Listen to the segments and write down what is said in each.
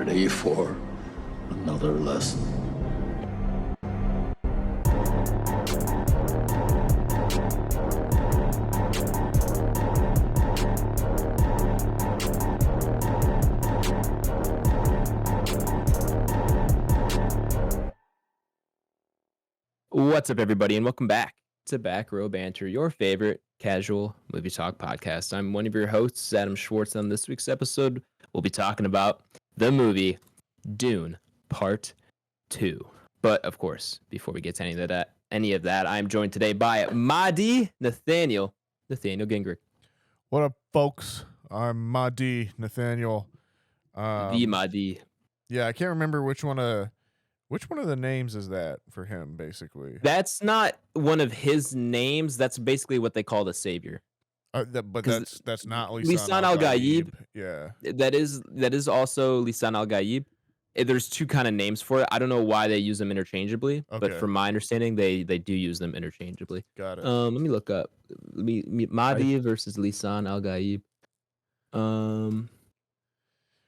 ready for another lesson? What's up, everybody, and welcome back to Back Row Banter, your favorite casual movie talk podcast. I'm one of your hosts, Adam Schwartz. On this week's episode, we'll be talking about the movie Dune Part 2. But, of course, before we get to any of that, I'm joined today by Mahdi Nathaniel Gingrich. What up, folks? I'm Mahdi Nathaniel. The Mahdi. Yeah, I can't remember which one of the names is that for him, basically. That's not one of his names. That's basically what they call the savior. But that's not Lisan al-Gaib. Yeah. That is also Lisan al-Gaib. There's two kind of names for it. I don't know why they use them interchangeably, but from my understanding, they do use them interchangeably. Got it. Let me look up Mahdi versus Lisan al-Gaib.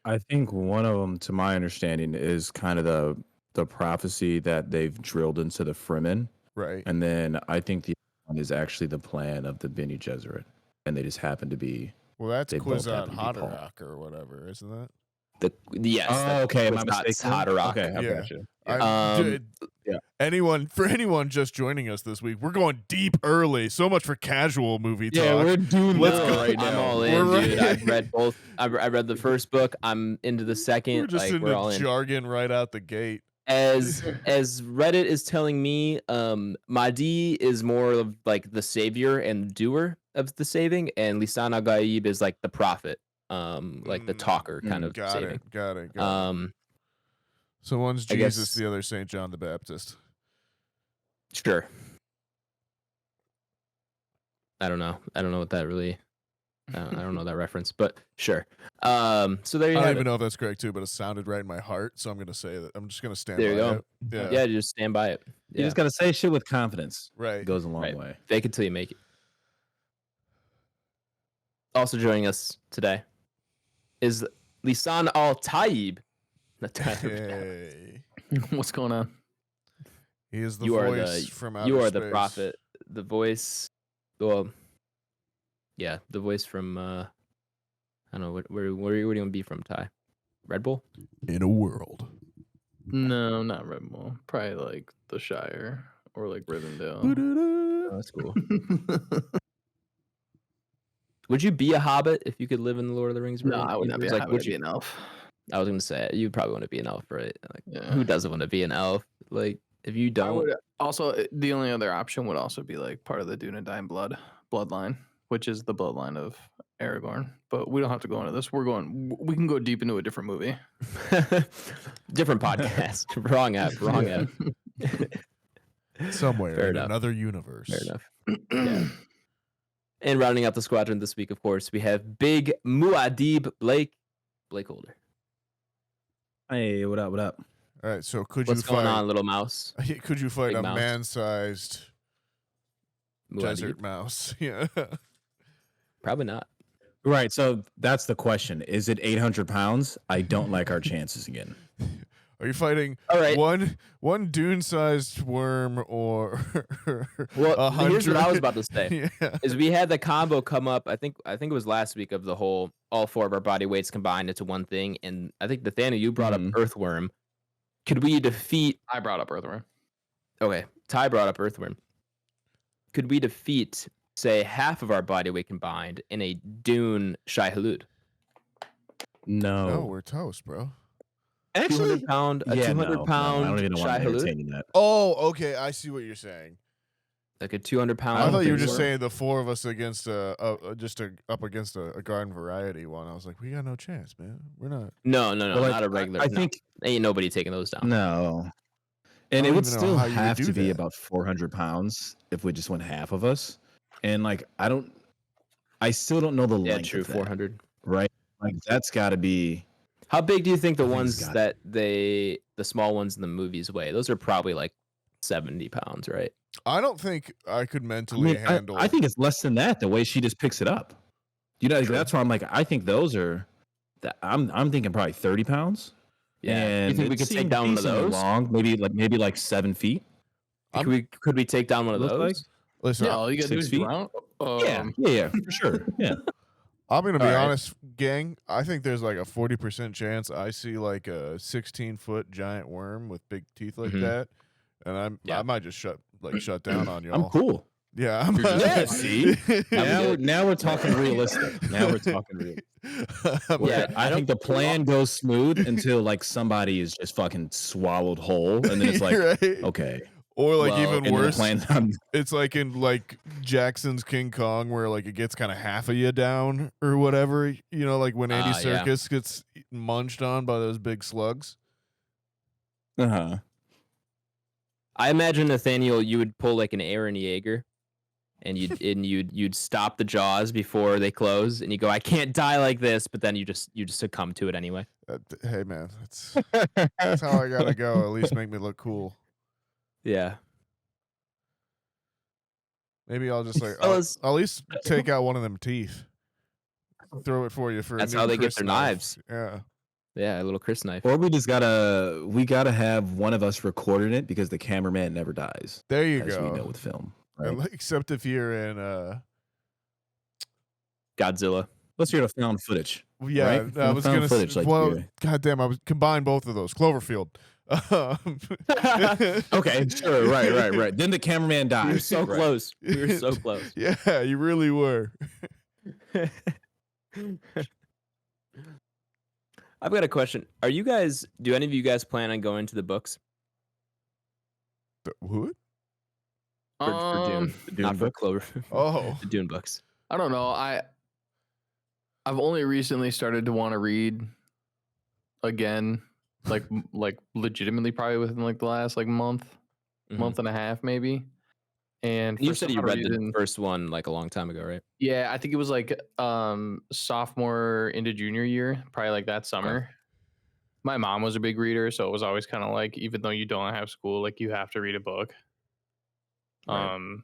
I think one of them, to my understanding, is kind of the prophecy that they've drilled into the Fremen. Right. And then I think the other one is actually the plan of the Bene Gesserit. And they just happen to be... Well, that's they both happen Kwisatz to be Haderach or whatever, isn't that? Yes. Oh, okay. Am I Kwisatz mistaken? Haderach. Okay, I Yeah. got you. Yeah. Anyone just joining us this week, we're going deep early. So much for casual movie talk. Yeah, we're doing Let's well go. right now. I'm all in, We're dude. right- I've read both. I read the first book. I'm into the second. We're just we're all into in. jargon right out the gate. As Reddit is telling me, Mahdi is more of like the savior and doer of the saving, and Lisan al-Gaib is like the prophet, like the talker kind of Got saving. it. Got it. So one's I Jesus, guess- the other Saint John the Baptist. Sure. I don't know what that really. I don't know that reference, but sure. So there you I don't have even it. know if that's correct too, but it sounded right in my heart, so I'm gonna say that. I'm just gonna stand There by you go. it. Yeah. Yeah, just stand by it. You Yeah, just got to say shit with confidence. Right. It goes a long Right. way. fake it till you make it. Also joining us today is Lisan al-Taib. Hey. What's going on? He is the You are voice from outer You are the space. prophet, the voice. Well, yeah, the voice from. I don't know where do you want to be from, Ty? Red Bull. In a world. No, not Red Bull. Probably like the Shire or like Rivendell. Oh, that's cool. Would you be a hobbit if you could live in the Lord of the Rings? No, I would not be universe? a Like, hobbit, would I'd be you? an elf. I was gonna say you probably want to be an elf, right? Like, Yeah. who doesn't want to be an elf? Like, if you I don't, would also, the only other option would also be like part of the Dune at and bloodline, which is the bloodline of Aragorn. But we don't have to go into this. We can go deep into a different movie. different podcast. Wrong app. Somewhere Fair in enough. another universe. Fair enough. Yeah. And rounding out the squadron this week, of course, we have Big Muad'Dib BlakeHolder. Hey, what up? What up? All right, so could What's you going fight on, little mouse? could you fight Big a mouse? man-sized Muad'Dib? desert mouse? Yeah. Probably not. Right. So that's the question. Is it 800 pounds? I don't like our chances again. Are you fighting All right. one dune-sized worm or Well, 100? here's what I was about to say. Yeah. Is we had the combo come up. I think it was last week of the whole all four of our body weights combined into one thing, and I think Nathaniel, you brought up Earthworm. Could we defeat? I brought up Earthworm. Okay, Ty brought up Earthworm. Could we defeat, say, half of our body weight combined in a Dune Shai Hulud? No. No, we're toast, bro. Actually, 200 pound, a yeah, 200 no, pound I don't even know why Shai I'm Hulud, entertaining that. Oh, okay. I see what you're saying. like a 200 pound. I thought you were think just so. saying the four of us against up against a garden variety one. I was like, we got no chance, man. We're not. No, Well, like, not a regular. I no. think Ain't nobody taking those down. no. And I it don't would even know still how you would have do to be that. about 400 pounds if we just went half of us. And like, I still don't know the Yeah, length true. of that, 400. right? Like that's got to be. How big do you think the I think ones it's got- that the small ones in the movies weigh? Those are probably like 70 pounds, right? I don't think I could I mentally mean, handle. I think it's less than that. The way she just picks it up, you know, True. that's why I'm like, I think those are. I'm thinking probably 30 pounds. Yeah. And You think we it could take seemed down one of decently those? long, maybe like 7 feet. Could we take down one of Look those? like? Listen, Yeah, all you gotta do 6 is feet? drown. Yeah, for sure. Yeah. I'm gonna be All right. honest, gang. I think there's like a 40% chance I see like a 16-foot giant worm with big teeth like Mhm. that, and Yeah. I might just shut down on y'all. I'm cool. Yeah, I'm You're just Yeah, fine. see? That'd be Now we're talking realistic. Now we're talking real. Yeah, I think the plan goes smooth until like somebody is just fucking swallowed whole, and then it's like, right? okay. Or like Well, even And then the worse, plan, it's like in like Jackson's King Kong where like it gets kind of half of you down or whatever. You know, like when Andy Yeah. Serkis gets munched on by those big slugs. uh-huh. I imagine, Nathaniel, you would pull like an Aaron Yeager, and you'd stop the jaws before they close, and you go, I can't die like this, but then you just succumb to it anyway. Hey man, that's how I gotta go. At least make me look cool. Yeah. Maybe I'll just like Fellas- I'll at least take out one of them teeth. Throw it for you for. That's a new how they get Chris their knife. knives. Yeah. Yeah, a little Chris knife. Or we gotta have one of us recording it because the cameraman never dies, There you as we know go. with film. Right? Except if you're in Godzilla. Let's hear the found footage. yeah, right? I was Found gonna footage, say, like well, you- goddamn, I was combine both of those. Cloverfield. Okay, sure, right. Then the cameraman dies. We were so Right. close. We were so close. Yeah, you really were. I've got a question. Do any of you guys plan on going to the books What? for Dune? The Dune Not for book? Clover. Oh, The Dune books. I don't know. I've only recently started to want to read again, like legitimately, probably within like the last like month and a half, maybe. And You for said some you read the reason- first one like a long time ago, right? Yeah, I think it was like sophomore into junior year, probably like that summer. My mom was a big reader, so it was always kind of like, even though you don't have school, like you have to read a book. Right.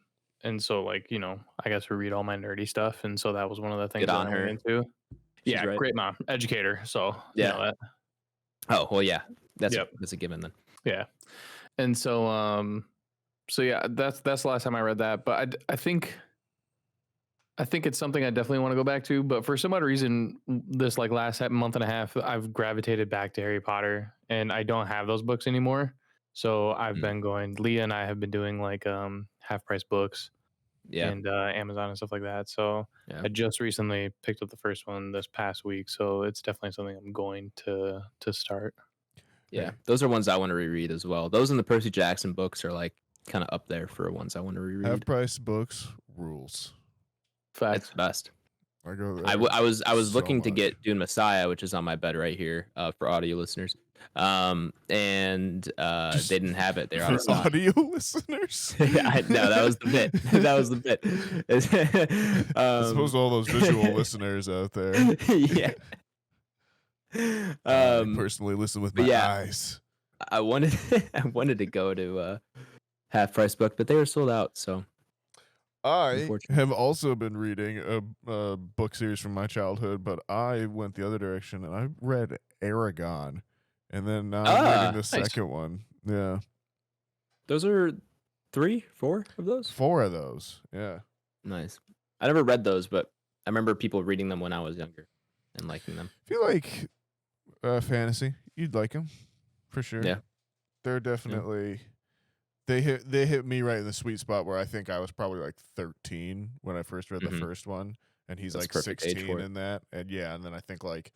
And so like, you know, I got to read all my nerdy stuff, and so that was one of the things Good that on I her. went into. She's Yeah, right. great mom, educator. So Yeah. you know that. Oh, well, yeah. That's Yep. that's a given then. Yeah. And so so yeah, that's the last time I read that, but I think it's something I definitely want to go back to, but for some odd reason this like last month and a half I've gravitated back to Harry Potter, and I don't have those books anymore. So I've been going, Leah and I have been doing like half price books Yeah. and Amazon and stuff like that. So Yeah. I just recently picked up the first one this past week, so it's definitely something I'm going to start. Yeah. Those are ones I want to reread as well. Those and the Percy Jackson books are like kind of up there for ones I want to reread. half price books rules. It's Facts. the best. I go there. I was so looking to much. get Dune Messiah, which is on my bed right here for audio listeners. And they didn't have it. They're out for of stock. audio listeners. No, that was the bit. That was the bit. I suppose all those visual listeners out there. Yeah. I personally listen with my but yeah. eyes. I wanted to go to half price book, but they were sold out. So I Unfortunate. have also been reading a book series from my childhood, but I went the other direction and I read Aragon, and then now I'm reading the nice. second one. Yeah, those are 3, 4 of those. 4 of those. Yeah, Nice. I never read those, but I remember people reading them when I was younger and liking them. if you like fantasy, you'd like them for sure. Yeah. They're definitely they hit me right in the sweet spot where I think I was probably like 13 when I first read the Mhm. first one, and he's That's like perfect age 16 for it. in that, and yeah, and then I think like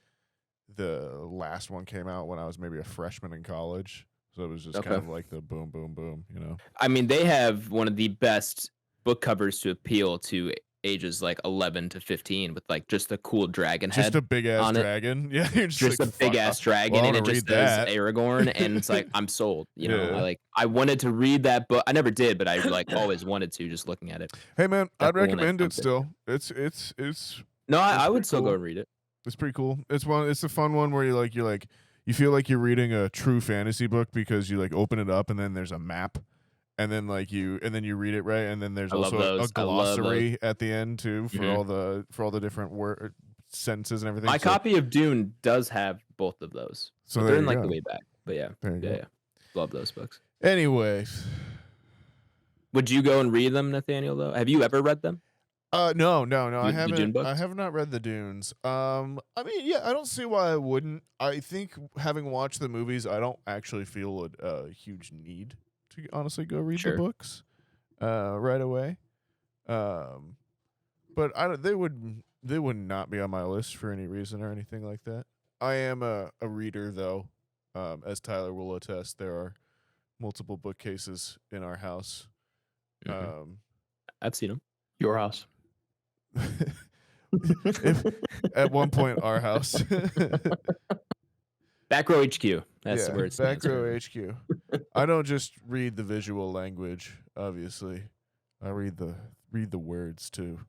the last one came out when I was maybe a freshman in college, so it was just kind Okay. of like the boom, boom, boom, you know. I mean, they have one of the best book covers to appeal to ages like 11 to 15 with like just the cool dragon head. Just a big ass on it. dragon, yeah. You're Just like, a big "Fuck, ass well, dragon, I and it wanna just read says that." Aragorn, and it's like I'm sold. You know, Yeah. I wanted to read that book. I never did, but I like always wanted to. Just looking at it. Hey man, I'd Definitely one that recommend it comes in. still. It's No, That's I would pretty still cool. go and read it. It's pretty cool. It's a fun one where you feel like you're reading a true fantasy book because you like open it up and then there's a map, and then you read it, right, and then there's I love also a those. I love those. glossary at the end too for Mhm. all the different sentences and everything. My so, copy of Dune does have both of those. So But there they're in you like go. the way back. But yeah, There you go. yeah. Love those books. Anyways, Would you go and read them, Nathaniel? Though, have you ever read them? no. I The Dune haven't. I books? have not read the Dunes. I mean, yeah, I don't see why I wouldn't. I think having watched the movies, I don't actually feel a huge need to honestly go read Sure. the books, right away. But they would not be on my list for any reason or anything like that. I am a reader though, as Tyler will attest. There are multiple bookcases in our house. I've seen them. Your house. If at one point our house. Back Row HQ. That's Yeah, where it's Back Row HQ. I don't just read the visual language, obviously. I read the words too.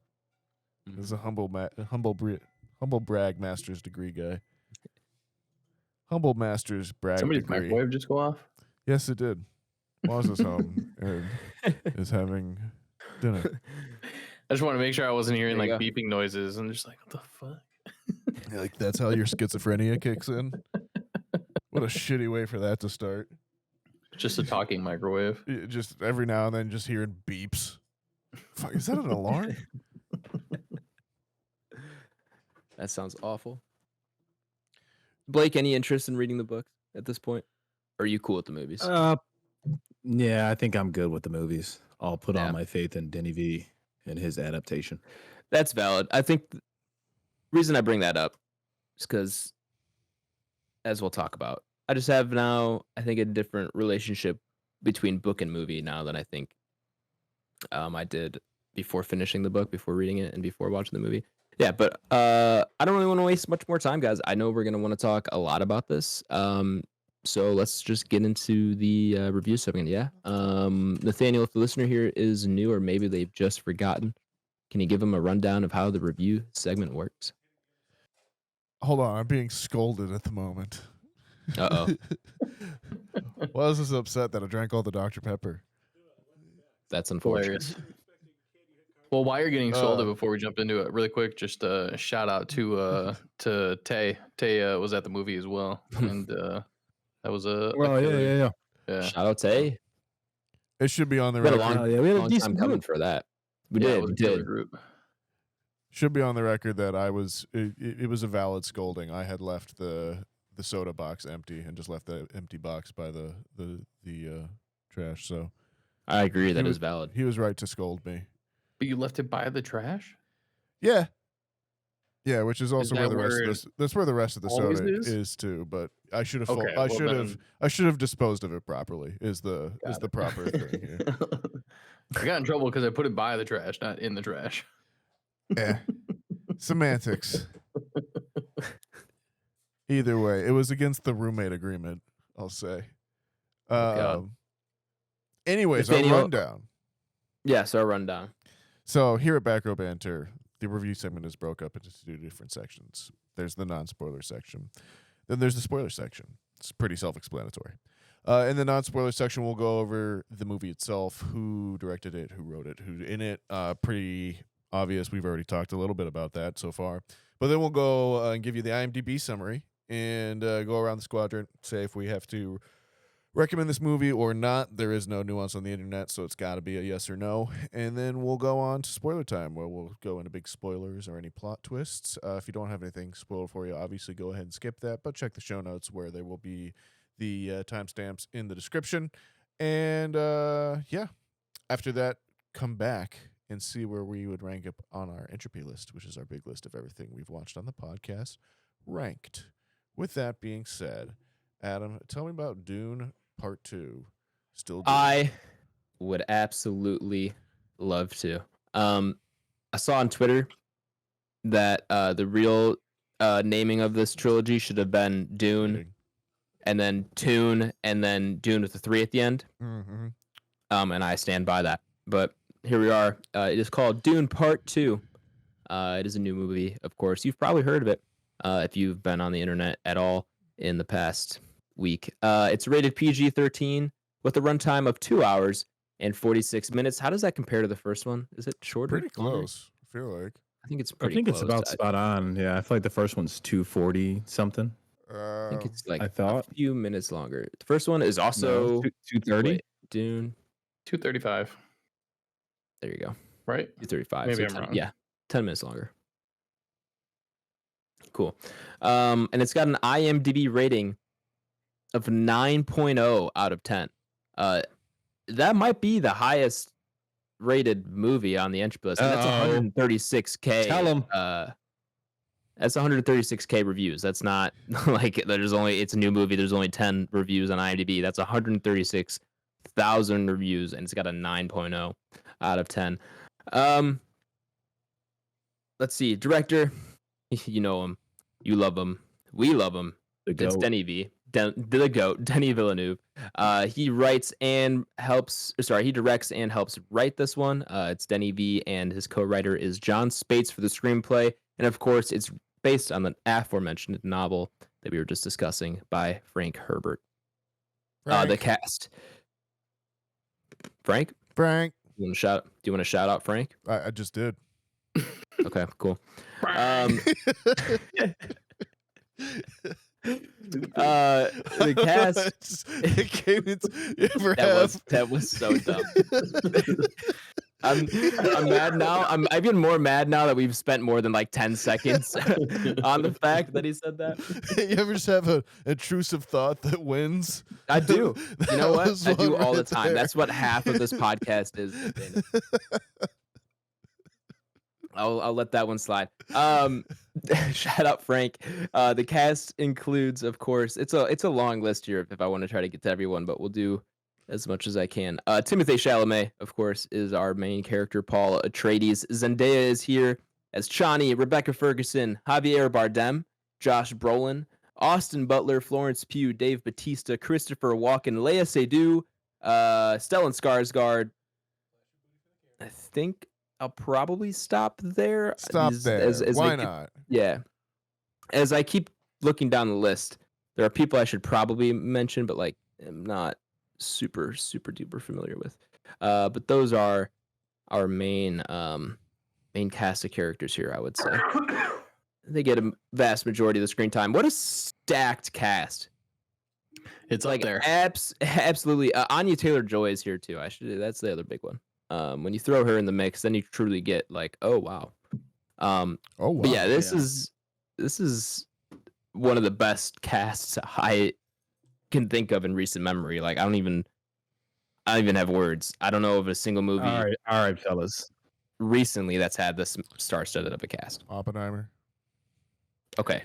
As a humble brag master's degree guy. Humble master's brag Somebody's degree. microwave just go off. Yes, it did. Waz is home and is having dinner. I just want to make sure I wasn't hearing There you like go. beeping noises. I'm just like, what the fuck? Like that's how your schizophrenia kicks in. What a shitty way for that to start. Just a talking microwave. Just every now and then, just hearing beeps. Fuck, is that an alarm? That sounds awful. Blake, any interest in reading the books at this point? Or are you cool with the movies? Yeah, I think I'm good with the movies. I'll put Yeah. all my faith in Denny V and his adaptation. That's valid. I think the reason I bring that up is because, as we'll talk about, I just have now, I think, a different relationship between book and movie now than I think I did before finishing the book, before reading it, and before watching the movie. Yeah, but I don't really want to waste much more time, guys. I know we're going to want to talk a lot about this. So let's just get into the review segment, yeah? Nathaniel, if the listener here is new or maybe they've just forgotten, can you give them a rundown of how the review segment works? Hold on, I'm being scolded at the moment. Uh-oh. Waz is upset that I drank all the Dr. Pepper. That's unfortunate. Hilarious. Well, while you're getting sold before we jump into it, really quick, just a shout out to Tay. Tay was at the movie as well, and that was a Yeah. Shout out to A. It should be on the We had a record. long, we had a long decent time coming group. for that. We Yeah, it did. was We a killer did. group. Should be on the record that it was a valid scolding. I had left the soda box empty and just left the empty box by the trash. So I agree. That He is was- valid. he was right to scold me. But you left it by the trash? Yeah. Yeah, which is also where that the rest where of that's where the rest of the always soda is? is too. But I should have Okay, I well should have disposed of it properly. Is the Got proper thing here. I got in trouble because I put it by the trash, not in the trash. Yeah. Semantics. Either way, it was against the roommate agreement, I'll say. God. Anyways, a Nathaniel- rundown. Yeah, so a rundown. So here at Back Row Banter, the review segment is broke up into two different sections. There's the non-spoiler section. Then there's the spoiler section. It's pretty self-explanatory. In the non-spoiler section, we'll go over the movie itself, who directed it, who wrote it, who's in it. Pretty obvious. We've already talked a little bit about that so far. But then we'll go and give you the IMDb summary and go around the squadron, say if we have to recommend this movie or not. There is no nuance on the internet, so it's got to be a yes or no. And then we'll go on to spoiler time, where we'll go into big spoilers or any plot twists. If you don't have anything spoiled for you, obviously go ahead and skip that, but check the show notes where there will be the timestamps in the description. And yeah, after that, come back and see where we would rank up on our Entropy list, which is our big list of everything we've watched on the podcast, ranked. With that being said, Adam, tell me about Dune Part 2. Still Dune. I would absolutely love to. I saw on Twitter that the real naming of this trilogy should have been Dune, and then Tune, and then Dune with the 3 at the end. Mm-hmm. And I stand by that. But here we are. It is called Dune Part 2. It is a new movie, of course. You've probably heard of it if you've been on the internet at all in the past week. It's rated PG-13 with a runtime of 2 hours and 46 minutes. How does that compare to the first one? Is it shorter? Pretty Longer? close, I feel like. I I think it's I pretty think close. it's about I spot on. Yeah, I feel like the first one's 240 something. think it's like I thought a few minutes longer. The first one is also 230. wait, Dune. 235, There you go. right? 235. Maybe so I'm 10, wrong. Yeah, 10 minutes longer. Cool. And it's got an IMDb rating of 9.0 out of 10. That might be the highest rated movie on the Entropy list, and that's Uh-oh. 136K. Tell 'em. That's 136K reviews. That's not like it's a new movie. There's only 10 reviews on IMDb. That's 136,000 reviews, and it's got a 9.0 out of 10. Let's see. Director, you know him, you love him, we love him. The It's goat. the GOAT, Denis Villeneuve. He directs and helps write this one. It's Denis V, and his co-writer is John Spates for the screenplay. And of course, it's based on the aforementioned novel that we were just discussing by Frank Herbert. The cast. Frank? Do you want to shout out Frank? I just did. Okay, cool. The cast. It came into. You ever have? That was so dumb. I'm mad now. I'm even more mad now that we've spent more than like 10 seconds on the fact that he said that. You ever just have an intrusive thought that wins? I do. You know what? was I do one all the right time. there. That's what half of this podcast is. I'll let that one slide. Shout out Frank. The cast includes, of course, it's a long list here if I want to try to get to everyone, but we'll do as much as I can. Timothée Chalamet, of course, is our main character. Paul Atreides. Zendaya is here as Chani. Rebecca Ferguson, Javier Bardem, Josh Brolin, Austin Butler, Florence Pugh, Dave Bautista, Christopher Walken, Lea Seydoux, Stellan Skarsgård. I think I'll probably stop there. Stop there. Why not? Yeah. As I keep looking down the list, there are people I should probably mention, but like I'm not super duper familiar with. But those are our main cast of characters here, I would say. They get a vast majority of the screen time. What a stacked cast. It's like up there. Absolutely. Anya Taylor-Joy is here too. That's the other big one. When you throw her in the mix, then you truly get like, oh wow. Oh wow. But yeah, this is one of the best casts I can think of in recent memory. Like I don't even have words. I don't know of a single movie All right, fellas. recently that's had this star-studded of a cast. Oppenheimer. Okay,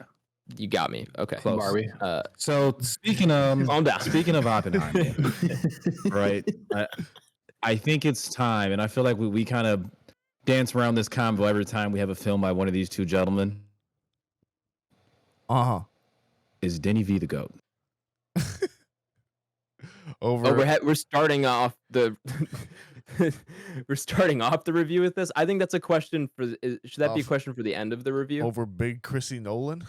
you got me. Okay, Close. Barbie. So speaking of Calm down. speaking of Oppenheimer, right? I think it's time, and I feel like we kind of dance around this convo every time we have a film by one of these two gentlemen. Is Denis V the GOAT? We're starting off the review with this. I think that's a question for. Should that be a question for the end of the review? Over Big Chrissy Nolan?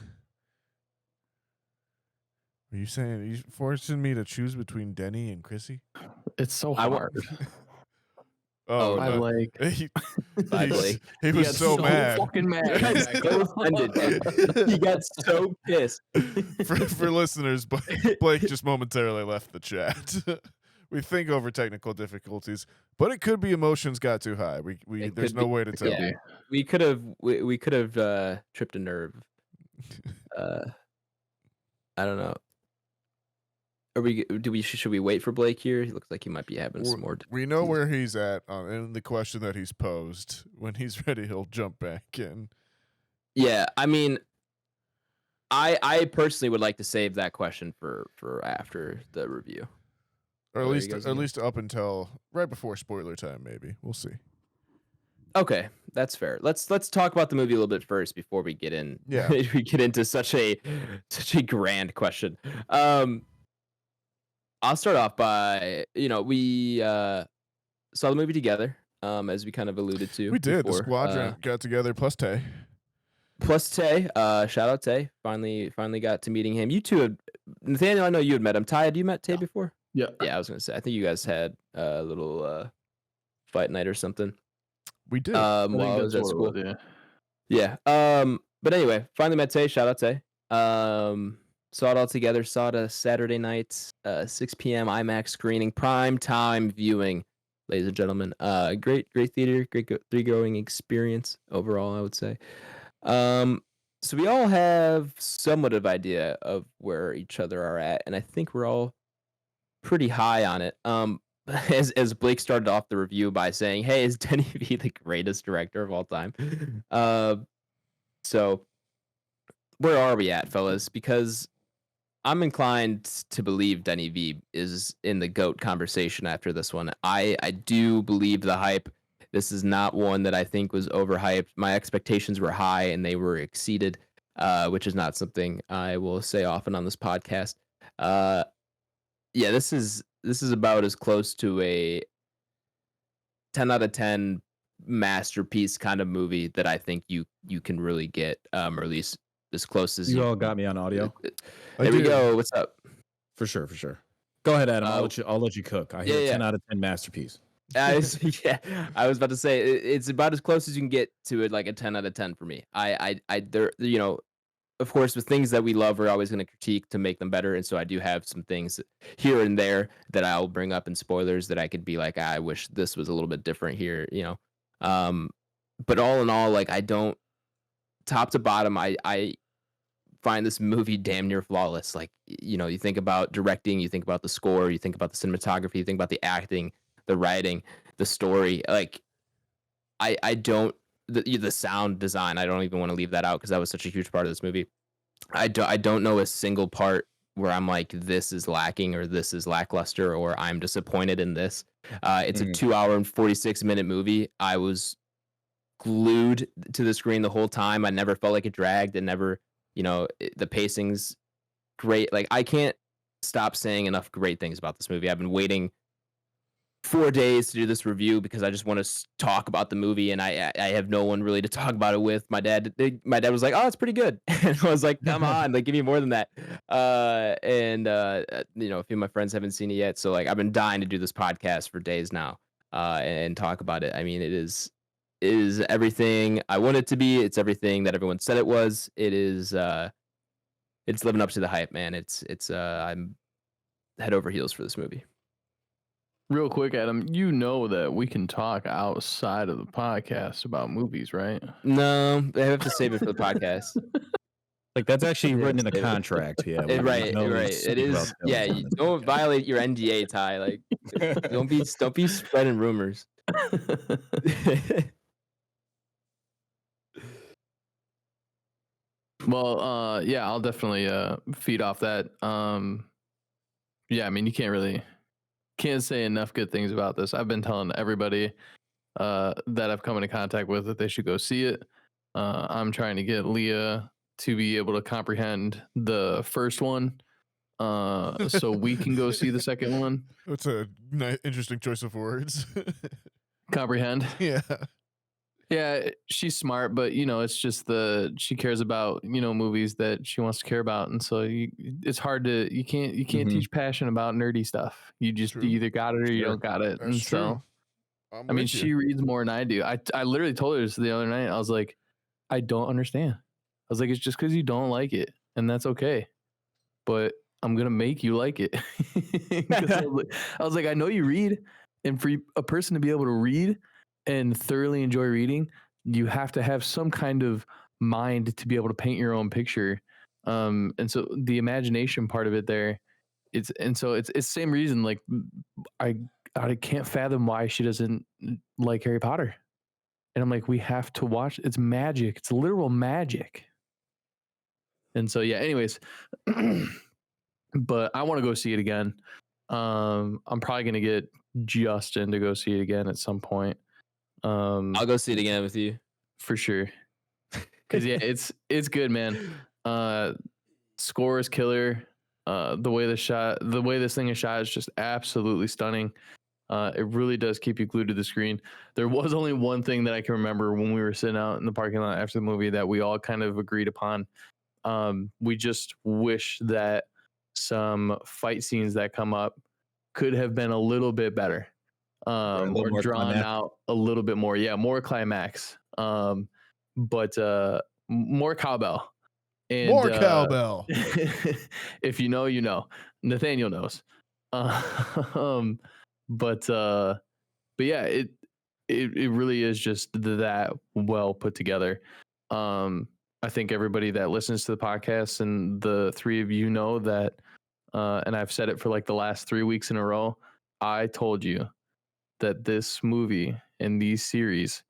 Are you forcing me to choose between Denny and Chrissy? It's so hard. Oh, I no. like. He He was got so mad. fucking mad. So offended. He got so pissed. For listeners, Blake just momentarily left the chat. We think over technical difficulties, but it could be emotions got too high. There's no way to tell. Yeah, we could have tripped a nerve. I don't know. Should we wait for Blake here? He looks like he might be having some more. We know where he's at in the question that he's posed. When he's ready, he'll jump back in. Yeah, I mean, I personally would like to save that question for after the review, or at least up until right before spoiler time. Maybe we'll see. Okay, that's fair. Let's talk about the movie a little bit first before we get in. Yeah, we get into such a grand question. I'll start off by, we saw the movie together, as we kind of alluded to. We did. Before. The squadron got together, plus Tay. Shout out Tay. Finally got to meeting him. You two, Nathaniel, I know you had met him. Ty, had you met Tay before? Yeah. Yeah, I was going to say, I think you guys had a little fight night or something. We did. While I was at school. Yeah. Yeah. But anyway, finally met Tay. Shout out Tay. Saw it all together. Saw it a Saturday night, 6 p.m. IMAX screening, prime time viewing, ladies and gentlemen. Great theater, great theater-going experience overall, I would say. So we all have somewhat of idea of where each other are at, and I think we're all pretty high on it. As Blake started off the review by saying, "Hey, is Denny V the greatest director of all time?" So where are we at, fellas? Because I'm inclined to believe Denny V is in the GOAT conversation after this one. I do believe the hype. This is not one that I think was overhyped. My expectations were high and they were exceeded, which is not something I will say often on this podcast. Yeah, this is about as close to a 10 out of 10 masterpiece kind of movie that I think you can really get, or at least as close as You you. all got me on audio There we go. What's up? for sure. Go ahead, Adam. Uh, I'll let you cook. I hear yeah. 10 out of 10 masterpiece. I was about to say it's about as close as you can get to it, like a 10 out of 10 for me. There, of course, with things that we love, we're always going to critique to make them better, and so I do have some things here and there that I'll bring up in spoilers that I could be like, I wish this was a little bit different here, But all in all, like I don't, top to bottom, I find this movie damn near flawless. Like, you think about directing, you think about the score, you think about the cinematography, you think about the acting, the writing, the story. Like, I don't, the sound design, I don't even want to leave that out because that was such a huge part of this movie. I don't know a single part where I'm like, this is lacking or this is lackluster or I'm disappointed in this. It's a 2 hour and 46-minute movie. I was glued to the screen the whole time. I never felt like it dragged. It never, the pacing's great. Like, I can't stop saying enough great things about this movie. I've been waiting 4 days to do this review because I just want to talk about the movie, and I have no one really to talk about it with. My dad was like, "Oh, it's pretty good," and I was like, "Come on, like, give me more than that." A few of my friends haven't seen it yet, so like, I've been dying to do this podcast for days now, and talk about it. I mean, it is everything I want it to be. It's everything that everyone said it was. It is. It's living up to the hype, man. I'm head over heels for this movie. Real quick, Adam, you know that we can talk outside of the podcast about movies, right? No, I have to save it for the podcast. Like that's actually Yeah, written in the save it. contract. Yeah, Right. It is. Yeah, you don't violate your NDA, Ty. Like, don't be spreading rumors. Well, yeah, I'll definitely feed off that. Yeah, I mean, you can't say enough good things about this. I've been telling everybody that I've come into contact with that they should go see it. I'm trying to get Leah to be able to comprehend the first one, so we can go see the second one. That's a interesting choice of words. Comprehend. Yeah. Yeah, she's smart, but it's just she cares about movies that she wants to care about, and so it's hard to you can't teach passion about nerdy stuff. You just you either got it or you don't got it. That's and true. So I mean, she reads more than I do. I literally told her this the other night. I was like, I don't understand. I was like, it's just because you don't like it, and that's okay. But I'm gonna make you like it. I was like, I know you read, and for a person to be able to read and thoroughly enjoy reading, you have to have some kind of mind to be able to paint your own picture. And so the imagination part of it there, it's the same reason. Like I can't fathom why she doesn't like Harry Potter. And I'm like, we have to watch. It's magic. It's literal magic. And so, yeah, anyways, but I want to go see it again. I'm probably going to get Justin to go see it again at some point. I'll go see it again with you for sure. Cause yeah, it's good, man. Score is killer. The way this thing is shot is just absolutely stunning. It really does keep you glued to the screen. There was only one thing that I can remember when we were sitting out in the parking lot after the movie that we all kind of agreed upon. We just wish that some fight scenes that come up could have been a little bit better. Or drawn out a little bit more. Yeah, more climax. but more cowbell. And More cowbell. if you know, you know. Nathaniel knows. Um, but yeah, it really is just that well put together. I think everybody that listens to the podcast and the three of you know that, and I've said it for like the last 3 weeks in a row. I told you that this movie and these series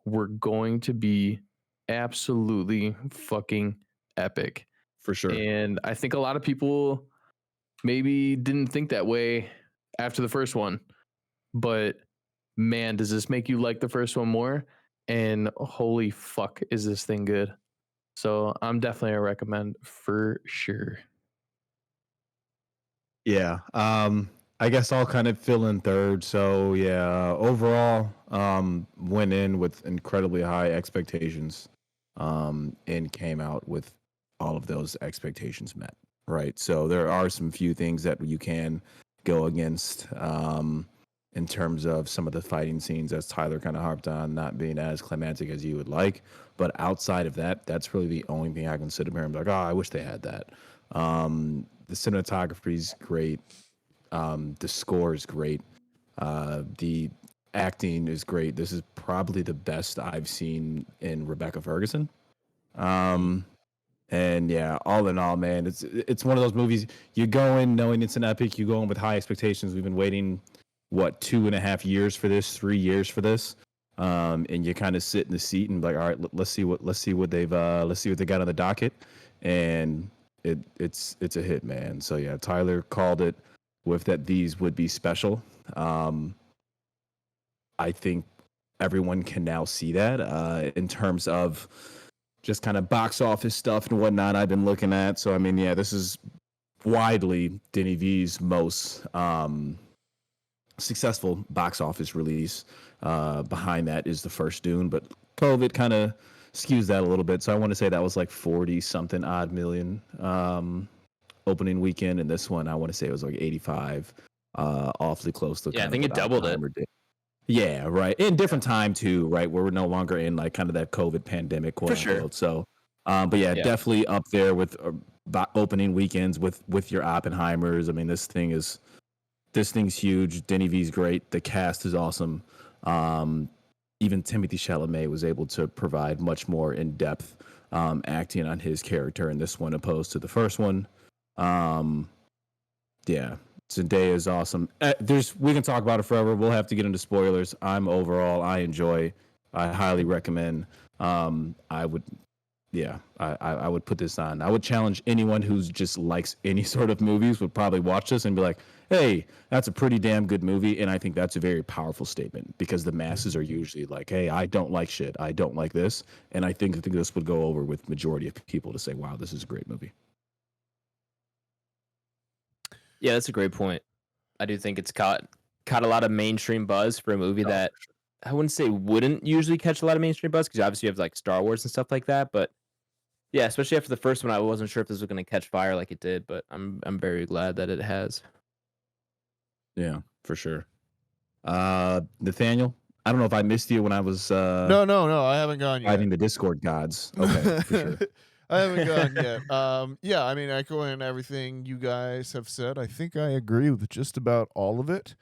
were going to be absolutely fucking epic. For sure. And I think a lot of people maybe didn't think that way after the first one. But man, does this make you like the first one more? And holy fuck, is this thing good? So I'm definitely a recommend for sure. Yeah. I guess I'll kind of fill in third. So yeah, overall, went in with incredibly high expectations, and came out with all of those expectations met. Right. So there are some few things that you can go against, in terms of some of the fighting scenes, as Tyler kind of harped on, not being as climactic as you would like. But outside of that, that's really the only thing I can sit here and be like, oh, I wish they had that. The cinematography is great. The score is great. The acting is great. This is probably the best I've seen in Rebecca Ferguson. And yeah, all in all, man, it's one of those movies you go in knowing it's an epic. You go in with high expectations. We've been waiting, 2.5 years for this, 3 years for this, and you kind of sit in the seat and be like, all right, let's see what they got on the docket, and it's a hit, man. So yeah, Tyler called it with that. These would be special. I think everyone can now see that, in terms of just kind of box office stuff and whatnot I've been looking at. So I mean, yeah, this is widely Denny V's most successful box office release. Behind that is the first Dune, but COVID kind of skews that a little bit. So I want to say that was like 40 something odd million opening weekend, and this one I want to say it was like 85, awfully close to. Yeah, I think it doubled it. Yeah, right. In different time too, right? Where we're no longer in like kind of that COVID pandemic, quote unquote. So, but yeah, definitely up there with opening weekends with your Oppenheimers. I mean, this thing's huge. Denny V's great. The cast is awesome. Even Timothée Chalamet was able to provide much more in-depth acting on his character in this one opposed to the first one. Yeah, Zendaya is awesome. We can talk about it forever. We'll have to get into spoilers. I highly recommend. I would put this on. I would challenge anyone who's just likes any sort of movies would probably watch this and be like, hey, that's a pretty damn good movie. And I think that's a very powerful statement, because the masses are usually like, hey, I don't like shit. I don't like this. And I think this would go over with majority of people to say, wow, this is a great movie. Yeah, that's a great point. I do think it's caught a lot of mainstream buzz for a movie that I wouldn't say wouldn't usually catch a lot of mainstream buzz, because obviously you have like Star Wars and stuff like that. But yeah, especially after the first one, I wasn't sure if this was going to catch fire like it did, but I'm very glad that it has. Yeah, for sure. Nathaniel, I don't know if I missed you when I was No, I haven't gone yet. Fighting the Discord gods. Okay, for sure. I haven't gone yet. Yeah, I mean, echoing everything you guys have said, I think I agree with just about all of it.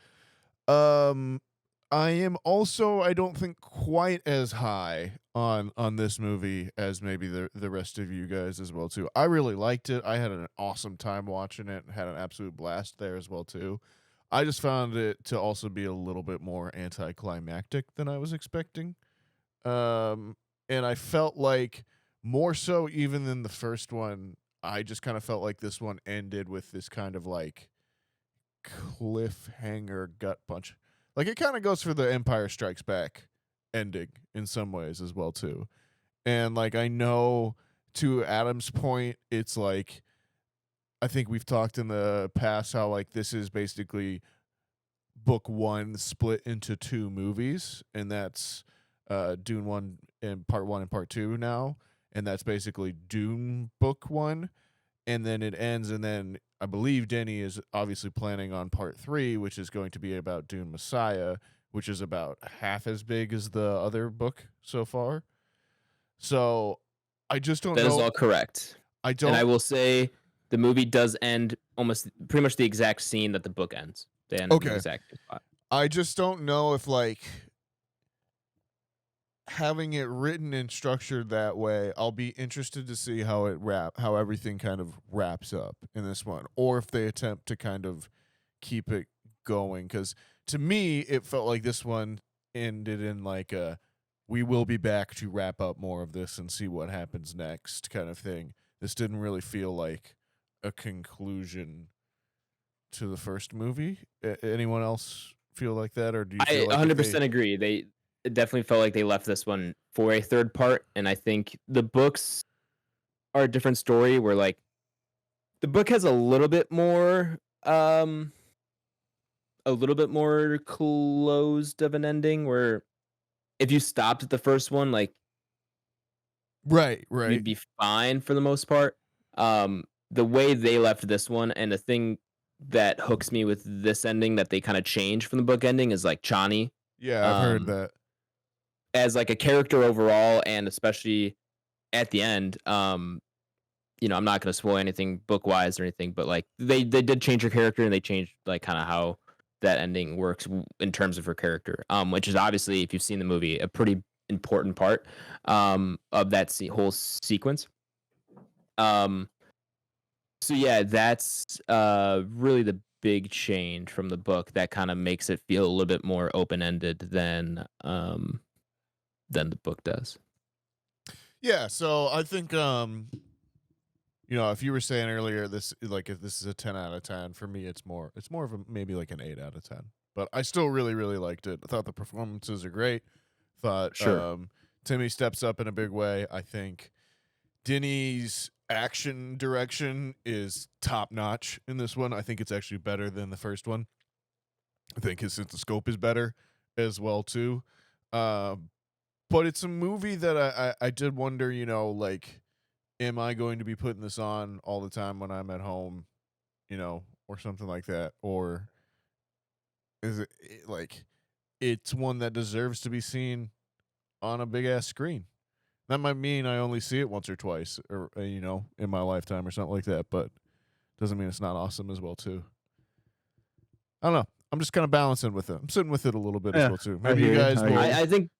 I am also, I don't think, quite as high on this movie as maybe the rest of you guys as well too. I really liked it. I had an awesome time watching it and had an absolute blast there as well too. I just found it to also be a little bit more anticlimactic than I was expecting. And I felt like, more so even than the first one, I just kind of felt like this one ended with this kind of like cliffhanger gut punch. Like, it kind of goes for the Empire Strikes Back ending in some ways as well too. And like, I know, to Adam's point, it's like, I think we've talked in the past how like this is basically book one split into two movies, and that's Dune 1 and part 1 and part 2 now. And that's basically Dune book 1, and then it ends, and then I believe Denny is obviously planning on part 3, which is going to be about Dune Messiah, which is about half as big as the other book so far. So I just don't That know. is all correct. I don't. And I will say the movie does end almost pretty much the exact scene that the book ends. They end in the Okay. exact same spot. I just don't know if like having it written and structured that way. I'll be interested to see how everything kind of wraps up in this one, or if they attempt to kind of keep it going. Because to me, it felt like this one ended in like a "we will be back to wrap up more of this and see what happens next" kind of thing. This didn't really feel like a conclusion to the first movie. Anyone else feel like that, or do you feel I like 100% agree. They it definitely felt like they left this one for a third part, and I think the books are a different story where like the book has a little bit more closed of an ending where if you stopped at the first one, like right, you'd be fine for the most part. The way they left this one, and the thing that hooks me with this ending that they kind of changed from the book ending is like Chani, Yeah, I've heard um, that. as like a character overall, and especially at the end. I'm not going to spoil anything book wise or anything, but like they did change her character, and they changed like kind of how that ending works in terms of her character, which is obviously, if you've seen the movie, a pretty important part of that whole sequence. So yeah, that's really the big change from the book that kind of makes it feel a little bit more open ended than the book does. Yeah, so I think if you were saying earlier this, like, if this is a 10 out of 10, for me it's more of a maybe like an 8 out of 10. But I still really really liked it. I thought the performances are great. Thought Sure. Timmy steps up in a big way. I think Denny's action direction is top notch in this one. I think it's actually better than the first one. I think his sense of scope is better as well too. But it's a movie that I did wonder, like, am I going to be putting this on all the time when I'm at home, or something like that? Or is it like it's one that deserves to be seen on a big ass screen? That might mean I only see it once or twice, or in my lifetime or something like that. But doesn't mean it's not awesome as well too. I don't know. I'm just kind of balancing with it. I'm sitting with it a little bit as Yeah, well too. I Maybe hear you you, guys I will. hear you. I think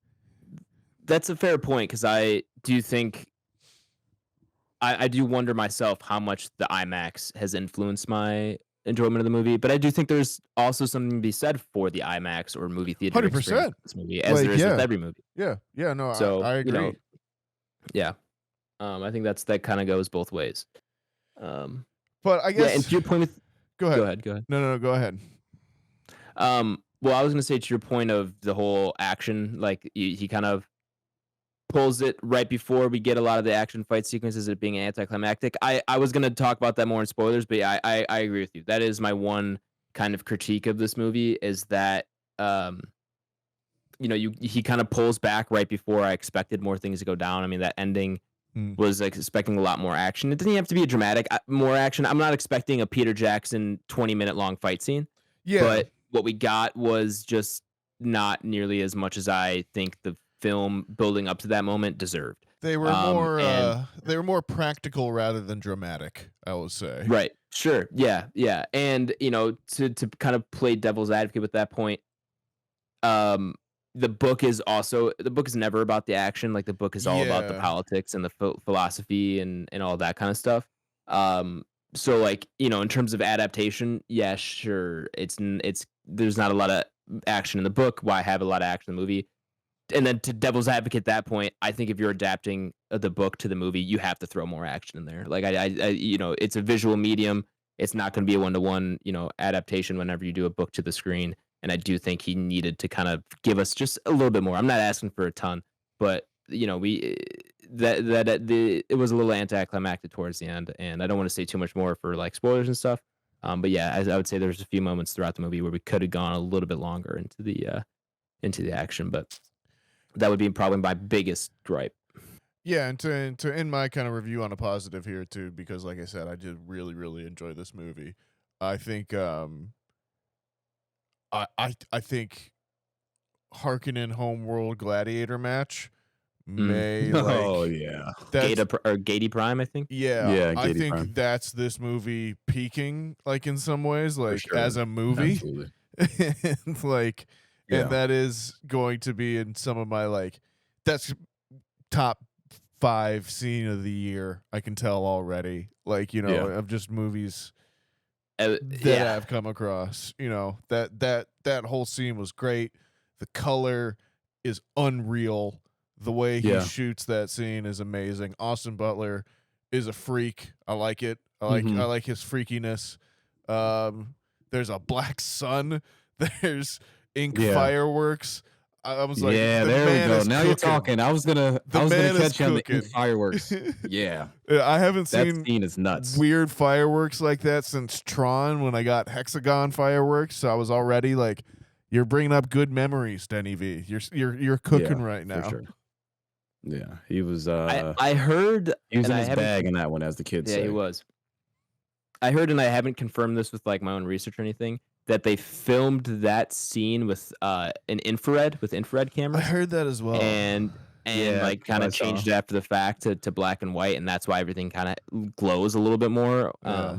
that's a fair point because I do think I do wonder myself how much the IMAX has influenced my enjoyment of the movie, but I do think there's also something to be said for the IMAX or movie theater experience 100%. of this movie, as there Like, is with yeah, every movie. yeah. No, So, I agree. yeah, I think that kind of goes both ways. Um, But I yeah, and guess to your point with, go ahead. go ahead. No, go ahead. Well, I was gonna say to your point of the whole action, like he kind of pulls it right before we get a lot of the action fight sequences, it being anticlimactic. I was gonna talk about that more in spoilers, but yeah, I agree with you. That is my one kind of critique of this movie is that um he kind of pulls back right before I expected more things to go down. I mean, that ending was like expecting a lot more action. It doesn't have to be a dramatic more action. I'm not expecting a Peter Jackson 20-minute long fight scene. Yeah. But what we got was just not nearly as much as I think the film building up to that moment deserved. They were more practical rather than dramatic, I would say. Right. Sure. Yeah. Yeah. And to kind of play devil's advocate with that point, the book is never about the action. Like the book is all about the Yeah. politics and the philosophy and all that kind of stuff. So like, in terms of adaptation, yeah, sure. There's not a lot of action in the book. Why have a lot of action in the movie? And then to devil's advocate that point, I think if you're adapting the book to the movie, you have to throw more action in there. Like I it's a visual medium. It's not going to be a 1-to-1, adaptation whenever you do a book to the screen. And I do think he needed to kind of give us just a little bit more. I'm not asking for a ton, but it was a little anticlimactic towards the end, and I don't want to say too much more for like spoilers and stuff. But yeah, I would say there's a few moments throughout the movie where we could have gone a little bit longer into the action, but that would be probably my biggest gripe. Yeah, and to end my kind of review on a positive here too, because like I said, I did really really enjoy this movie. I think I think Harkonnen Homeworld Gladiator match may Oh like yeah. that's Gady Prime, I think. yeah, I Katie think Prime. that's this movie peaking like in some ways like sure. as a movie. Absolutely. and like Yeah. and that is going to be in some of my like that's top 5 scene of the year. I can tell already. Like, you know, Yeah. of just movies that Yeah. I've come across. You know, that whole scene was great. The color is unreal. The way he Yeah. shoots that scene is amazing. Austin Butler is a freak. I like it. I Mhm. like his freakiness. There's a black sun. There's ink Yeah. fireworks. I was like, yeah, the there we man go. is Now you're cooking. talking. I was gonna man is catch you on the cooking. fireworks. Yeah. I haven't That seen scene is nuts. weird fireworks like that since Tron when I got hexagon fireworks. So I was already like, you're bringing up good memories, Denny V. You're cooking Yeah, right now. For sure. Yeah, he was. I heard, he was and in I his haven't- bag in that one, as the kids Yeah, say. he was. I heard, and I haven't confirmed this with like my own research or anything, that they filmed that scene with an infrared I camera, heard that as well. and Yeah, like that's what kind I of saw. changed it after the fact to black and white, and that's why everything kind of glows a little bit more. Yeah.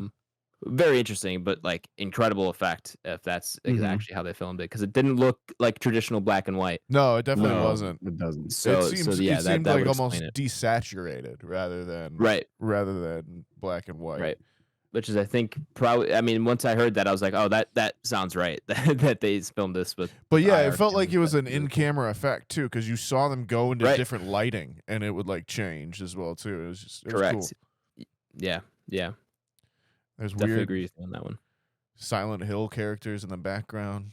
Very interesting, but like incredible effect if that's Mhm. actually how they filmed it, because it didn't look like traditional black and white. No, it definitely No, wasn't. it doesn't. So it seemed yeah, that like would almost explain it. desaturated rather than Right. black and white. Right. Which is, I think, probably. I mean, once I heard that, I was like, "Oh, that sounds right." that they filmed this with. But yeah, IR it felt like it cameras. was an That's really cool. in-camera effect too, because you saw them go into Right. different lighting, and it would like change as well too. It was just it was Correct. cool. Yeah. There's Definitely weird agree with you on that one. Silent Hill characters in the background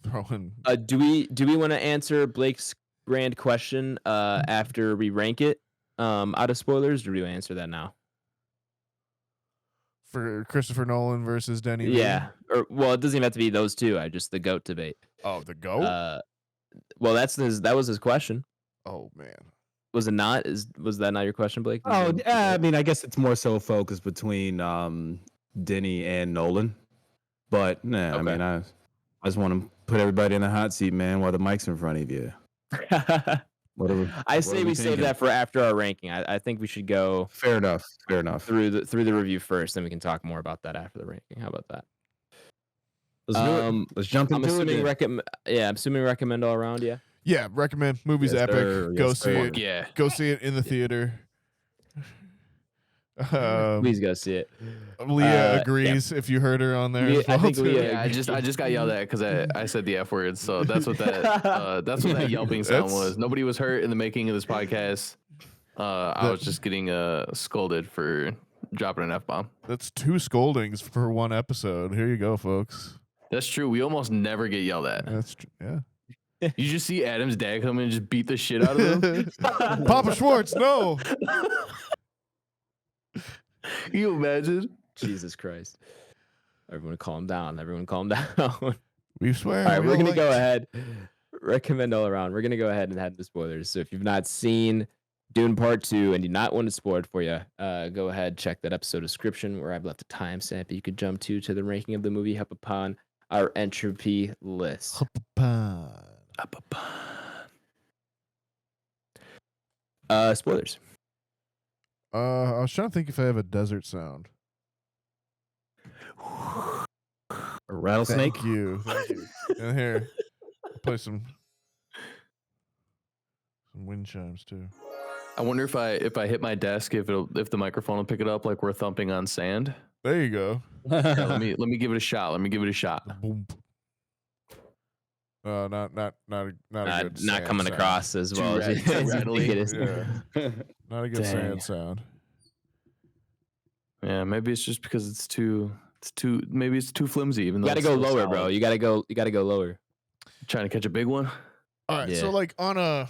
throwing. Do we want to answer Blake's grand question after we rank it out of spoilers, or do we answer that now? For Christopher Nolan versus Denny V? Yeah. Or well, it doesn't even have to be those two. I just the GOAT debate. Oh, the goat. Well, that was his question. Oh man. Was it not? Was that not your question, Blake? Oh, I mean, I guess it's more so focused between Denny and Nolan. But nah, I Okay. mean, I just want to put everybody in the hot seat, man, while the mic's in front of you. Whatever. I say we save that for after our ranking. I think we should go Fair enough. Fair enough. through the review first, then we can talk more about that after the ranking. How about that? Let's do it. Let's jump I'm into assuming it. I'm assuming recommend all around. Yeah. Yeah, recommend. Movie's Yes, epic. sir. Go Yes, see sir. it. Yeah. Go see it in the theater. Please go see it. Leah agrees. If you heard her on there, Yeah, as I well, think too. Leah- Yeah, I just got yelled at because I said the F word. So that's what that yelping sound That's- was. Nobody was hurt in the making of this podcast. I was just getting scolded for dropping an F bomb. That's 2 scoldings for 1 episode. Here you go, folks. That's true. We almost never get yelled at. That's yeah. You just see Adam's dad come in and just beat the shit out of him. Papa Schwartz, no. Can you imagine? Jesus Christ! Everyone, calm down. Everyone, calm down. We swear. All right, we we're don't gonna like- go ahead. Recommend all around. We're gonna go ahead and head to spoilers. So if you've not seen Dune Part 2 and you not want to spoil it for you, go ahead, check that episode description where I've left a timestamp you could jump to the ranking of the movie up upon our Entropy list. Spoilers. I was trying to think if I have a desert sound. A rattlesnake. Thank you. Thank you. And here, I'll play some wind chimes too. I wonder if I hit my desk if the microphone will pick it up like we're thumping on sand. There you go. Yeah, let me give it a shot. Let me give it a shot. Boom. Not a good Not sand coming sound. across as well as you too as you rattly. think it is. Yeah. Not a good Dang. sand sound. Yeah, maybe it's just because it's too maybe it's too flimsy. Even though You gotta it's go still lower, bro. solid. You gotta go lower. Trying to catch a big one. All right, so Yeah. like on a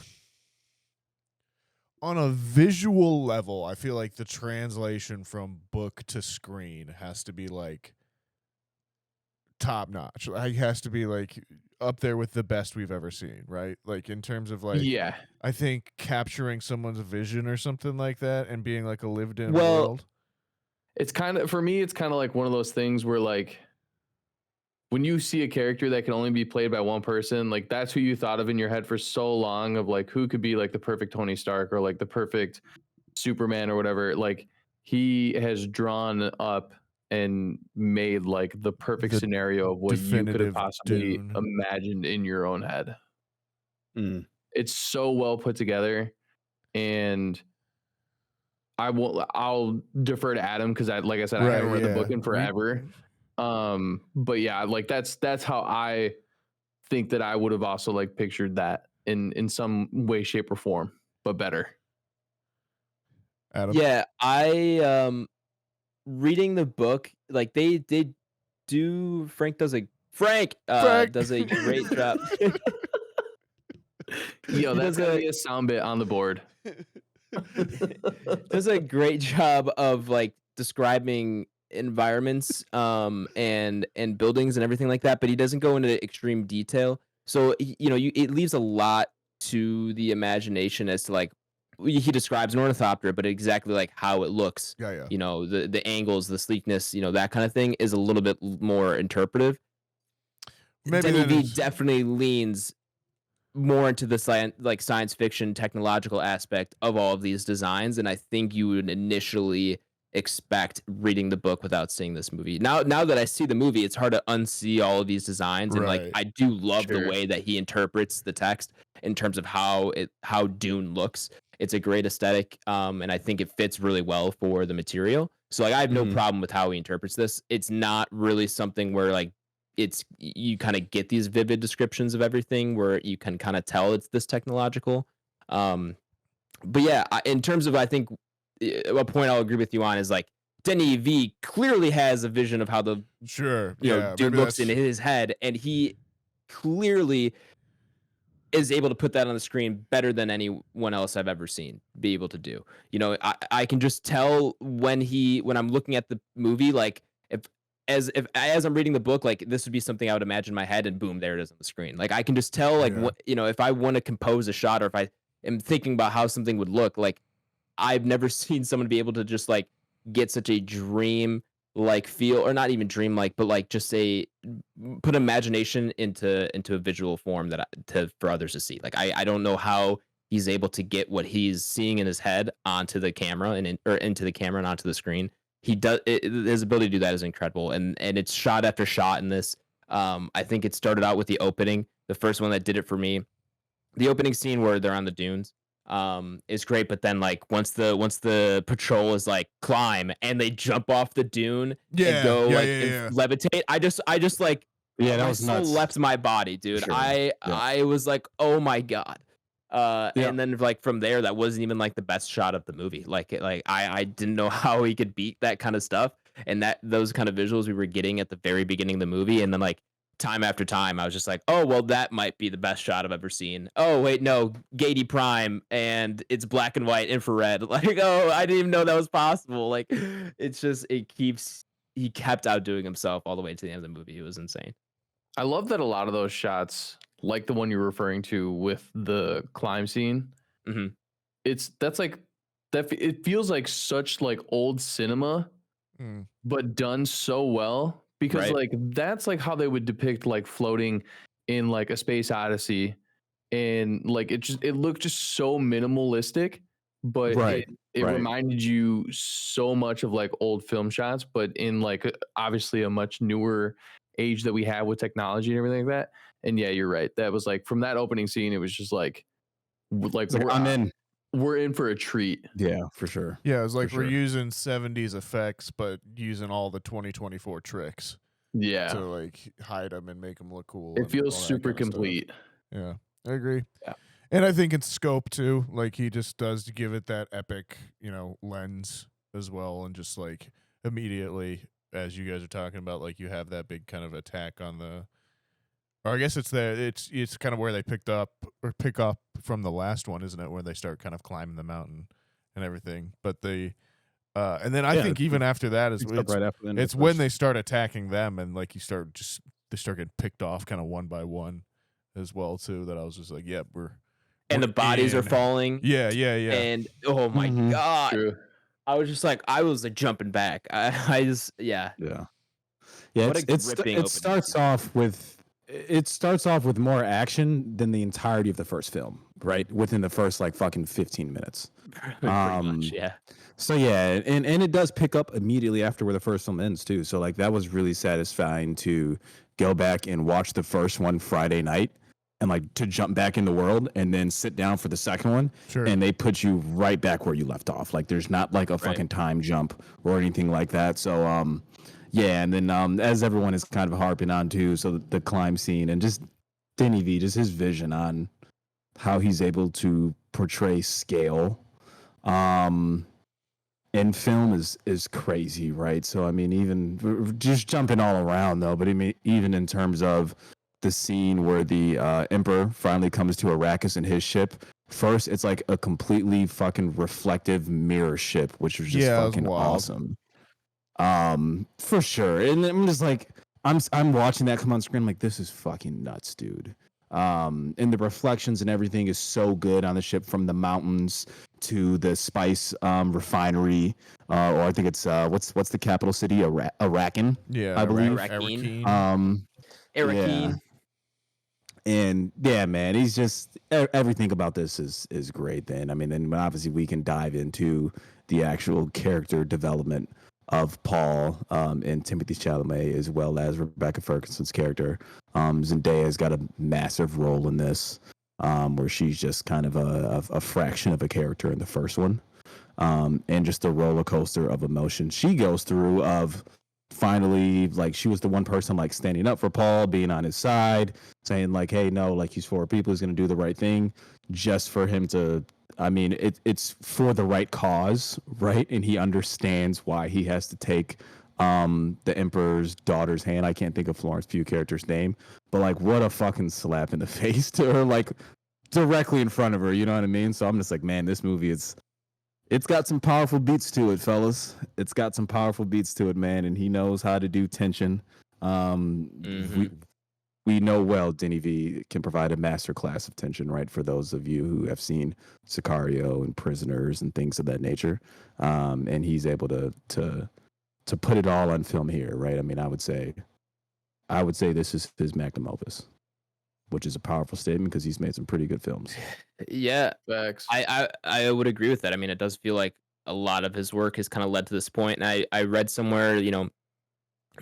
visual level, I feel like the translation from book to screen has to be like top notch. It has to be like up there with the best we've ever seen, right? Like in terms of like Yeah, I think capturing someone's vision or something like that and being like a lived in Well, world. it's kind of for me. It's kind of like one of those things where like when you see a character that can only be played by one person, like that's who you thought of in your head for so long of like who could be like the perfect Tony Stark or like the perfect Superman or whatever. Like he has drawn up and made like the perfect The scenario of what you could have definitive possibly Dune. imagined in your own head. Mm. It's so well put together, and I'll defer to Adam because like I said, I haven't read the book in forever. But yeah, like that's how I think that I would have also like pictured that in some way, shape, or form, but better. Adam? Yeah, I reading the book, like they do. Frank does a great job. Yo, He that's does gonna a- be a sound bit on the board. does a great job of like describing environments and buildings and everything like that, but he doesn't go into extreme detail. So it leaves a lot to the imagination as to like he describes an ornithopter, but exactly like how it looks. Yeah. The angles, the sleekness, that kind of thing is a little bit more interpretive. Maybe Denny that V is- definitely leans more into the science fiction technological aspect of all of these designs, and I think you would initially expect reading the book without seeing this movie. Now that I see the movie, it's hard to unsee all of these designs, and like Right. I do love the Sure. way that he interprets the text in terms of how Dune looks. It's a great aesthetic, and I think it fits really well for the material. So like I have no Mhm. problem with how he interprets this. It's not really something where like you kind of get these vivid descriptions of everything where you can kind of tell it's this technological. But yeah, in terms of, I think a point I'll agree with you on is like Denny V clearly has a vision of how the Sure. dude maybe looks in that's- his head, and he clearly is able to put that on the screen better than anyone else I've ever seen be able to do. I can just tell when I'm looking at the movie, like as I'm reading the book, like this would be something I would imagine in my head, and boom, there it is on the screen. Like I can just tell, like Yeah. if I want to compose a shot, or if I am thinking about how something would look, like I've never seen someone be able to just like get such a dream like feel, or not even dream like, but like just put imagination into a visual form for others to see. Like I don't know how he's able to get what he's seeing in his head onto the camera or into the camera and onto the screen. His ability to do that is incredible, and it's shot after shot in this. I think it started out with the opening, the first one that did it for me. The opening scene where they're on the dunes is great, but then like once the patrol is like climb and they jump off the dune and go and levitate, I just like Yeah, that my was soul nuts. left my body, dude. Sure. I was like, oh my god. And then like from there, that wasn't even like the best shot of the movie. Like I didn't know how he could beat that kind of stuff, and those kind of visuals we were getting at the very beginning of the movie, and then like time after time, I was just like, oh well, that might be the best shot I've ever seen. Oh wait, no, Gady Prime, and it's black and white infrared. Like, oh, I didn't even know that was possible. Like, it's just he kept outdoing himself all the way to the end of the movie. It was insane. I love that a lot of those shots, like the one you're referring to with the climb scene, Mhm. that's like that. It feels like such like old cinema, Mm. but done so well, because Right. like that's like how they would depict like floating in like a Space Odyssey, and like it looked just so minimalistic, but Right, it right. reminded you so much of like old film shots, but in like obviously a much newer age that we have with technology and everything like that. And yeah, you're right. That was like from that opening scene, it was just like It's like, I'm in. we're in for a treat. Yeah, for sure. Yeah, it was like For we're sure. using 70s effects, but using all the 2024 tricks Yeah, to like hide them and make them look cool. it and feels all that super kinda stuff. complete. Yeah, I agree. Yeah. And I think it's scope too. Like he just does to give it that epic, lens as well. And just like immediately, as you guys are talking about, like you have that big kind of attack on the, or I guess it's kind of where they pick up from the last one, isn't it? Where they start kind of climbing the mountain and everything. But and then I think even after that is Picks up right after the it's when they start attacking them, and like they start getting picked off kind of one by one as well too. That I was just like, yep, And the bodies are in. falling. Yeah. And oh my Mhm. god. True. I was just like, I was like jumping back. I just, yeah. Yeah. Yeah, What a it's gripping it opening starts scene. off with more action than the entirety of the first film, right? Within the first like fucking 15 minutes. Pretty much, yeah. So yeah, and it does pick up immediately after where the first film ends too. So like that was really satisfying to go back and watch the first one Friday night and like to jump back in the world and then sit down for the second one Sure. and they put you right back where you left off. Like there's not like a fucking time jump or anything like that. So yeah, and then as everyone is kind of harping on too, so the climb scene and just Denny V, just his vision on how he's able to portray scale in film is crazy, right? So I mean, even just jumping all around though, but I mean, even in terms of the scene where the Emperor finally comes to Arrakis in his ship. First, it's like a completely fucking reflective mirror ship, which was just Yeah, it was fucking wild. awesome. For sure. And I'm just like, I'm watching that come on screen. I'm like, this is fucking nuts, dude. And the reflections and everything is so good on the ship, from the mountains to the spice refinery, or I think it's what's the capital city? Arakan. Yeah, I believe. Arakeen. Arakeen. Yeah. And yeah, man, he's just everything about this is great. Then I mean, then obviously we can dive into the actual character development of Paul and Timothy Chalamet, as well as Rebecca Ferguson's character. Zendaya's got a massive role in this, where she's just kind of a fraction of a character in the first one, and just the roller coaster of emotion she goes through. Of finally, like, she was the one person like standing up for Paul, being on his side, saying like, hey, no, like, he's for people, he's going to do the right thing, just for him to, I mean, it's for the right cause, right? And he understands why he has to take the Emperor's daughter's hand. I can't think of Florence Pugh character's name, but like, what a fucking slap in the face to her, like directly in front of her, you know what I mean? So I'm just like, man, this movie, it's got some powerful beats to it, fellas. It's got some powerful beats to it, man, and he knows how to do tension. We know well Denny V can provide a masterclass of tension, right? For those of you who have seen Sicario and Prisoners and things of that nature, and he's able to put it all on film here, right? I mean, I would say this is his magnum opus, which is a powerful statement because he's made some pretty good films. Yeah, Facts. I would agree with that. I mean, it does feel like a lot of his work has kind of led to this point. And I read somewhere, you know,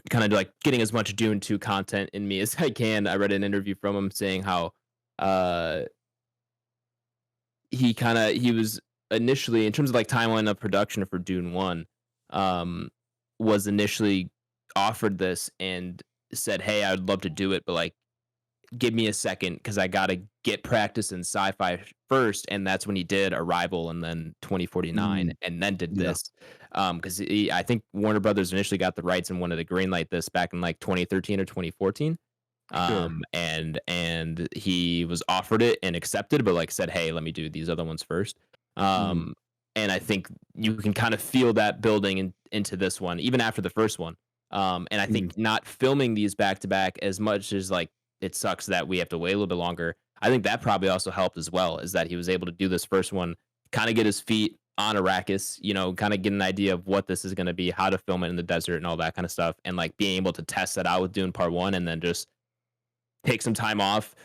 kind of like getting as much Dune 2 content in me as I can. I read an interview from him saying how he was initially, in terms of like timeline of production for Dune 1, was initially offered this and said, hey, I'd love to do it, but like, give me a second because I got to get practice in sci-fi first. And that's when he did Arrival and then 2049 and then did this. Because I think Warner Brothers initially got the rights and wanted to greenlight this back in like 2013 or 2014. And he was offered it and accepted, but like said, hey, let me do these other ones first. And I think you can kind of feel that building into this one, even after the first one. And I think not filming these back to back, as much as like, it sucks that we have to wait a little bit longer, I think that probably also helped as well, is that he was able to do this first one, kind of get his feet on Arrakis, you know, kind of get an idea of what this is going to be, how to film it in the desert and all that kind of stuff. And like being able to test that out with Dune Part 1 and then just take some time off,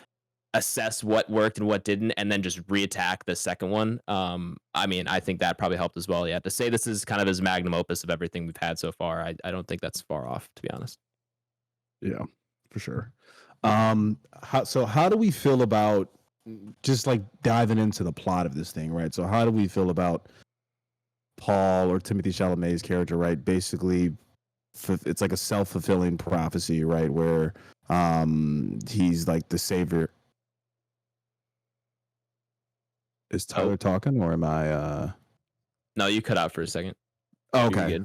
assess what worked and what didn't, and then just reattack the second one. I mean, I think that probably helped as well. Yeah, to say this is kind of his magnum opus of everything we've had so far, I don't think that's far off, to be honest. Yeah, for sure. How do we feel about just like diving into the plot of this thing, right? So how do we feel about Paul, or Timothy Chalamet's character, right? Basically, it's like a self-fulfilling prophecy, right? Where he's like the savior. Is Tyler talking, or am I? No, you cut out for a second. Oh, okay.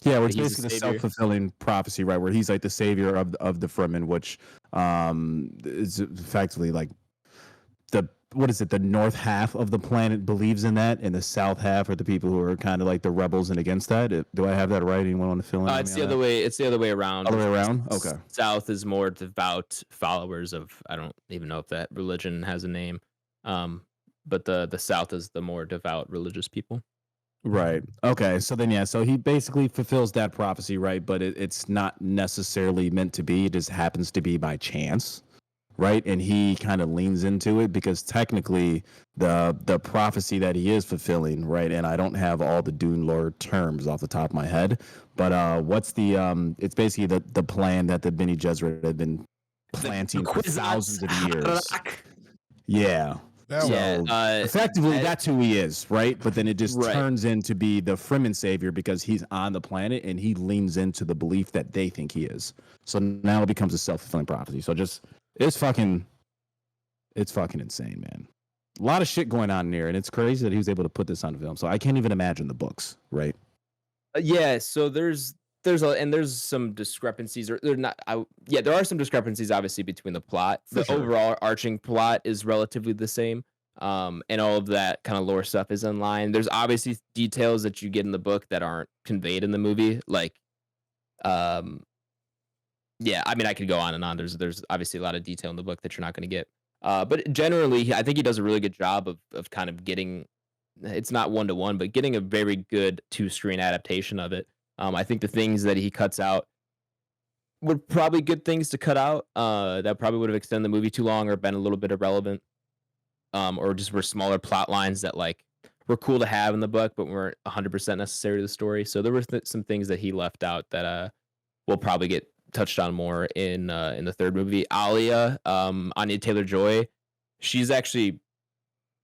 Yeah, where it's He's basically the a savior. self-fulfilling prophecy, right? Where he's like the savior of the Fremen, which is effectively like the north half of the planet believes in that, and the south half are the people who are kind of like the rebels and against that. Do I have that right? Anyone want to fill in? It's the other way. It's the other way around. Other way around? Okay. South is more devout followers of, I don't even know if that religion has a name. But the South is the more devout religious people. Right. Okay. So then, yeah. So he basically fulfills that prophecy, right? But it's not necessarily meant to be. It just happens to be by chance, right? And he kind of leans into it because technically, the prophecy that he is fulfilling, right? And I don't have all the Dune lore terms off the top of my head, but what's the It's basically the plan that the Bene Gesserit had been planting for thousands of years. Yeah. Effectively, that's who he is, right? But then it just turns into be the Fremen savior because he's on the planet and he leans into the belief that they think he is. So now it becomes a self-fulfilling prophecy. So it's fucking insane, man. A lot of shit going on in there, and it's crazy that he was able to put this on film. So I can't even imagine the books, right? Yeah, so there's some discrepancies, or they're not. There are some discrepancies, obviously, between the plot. The overall arching plot is relatively the same, and all of that kind of lore stuff is in line. There's obviously details that you get in the book that aren't conveyed in the movie, like, yeah. I mean, I could go on and on. There's obviously a lot of detail in the book that you're not going to get, but generally, I think he does a really good job of kind of getting. It's not 1-to-1, but getting a very good 2-screen adaptation of it. I think the things that he cuts out were probably good things to cut out. That probably would have extended the movie too long or been a little bit irrelevant, or just were smaller plot lines that like were cool to have in the book, but weren't 100% necessary to the story. So there were some things that he left out that will probably get touched on more in the third movie. Alia, Anya Taylor-Joy, she's actually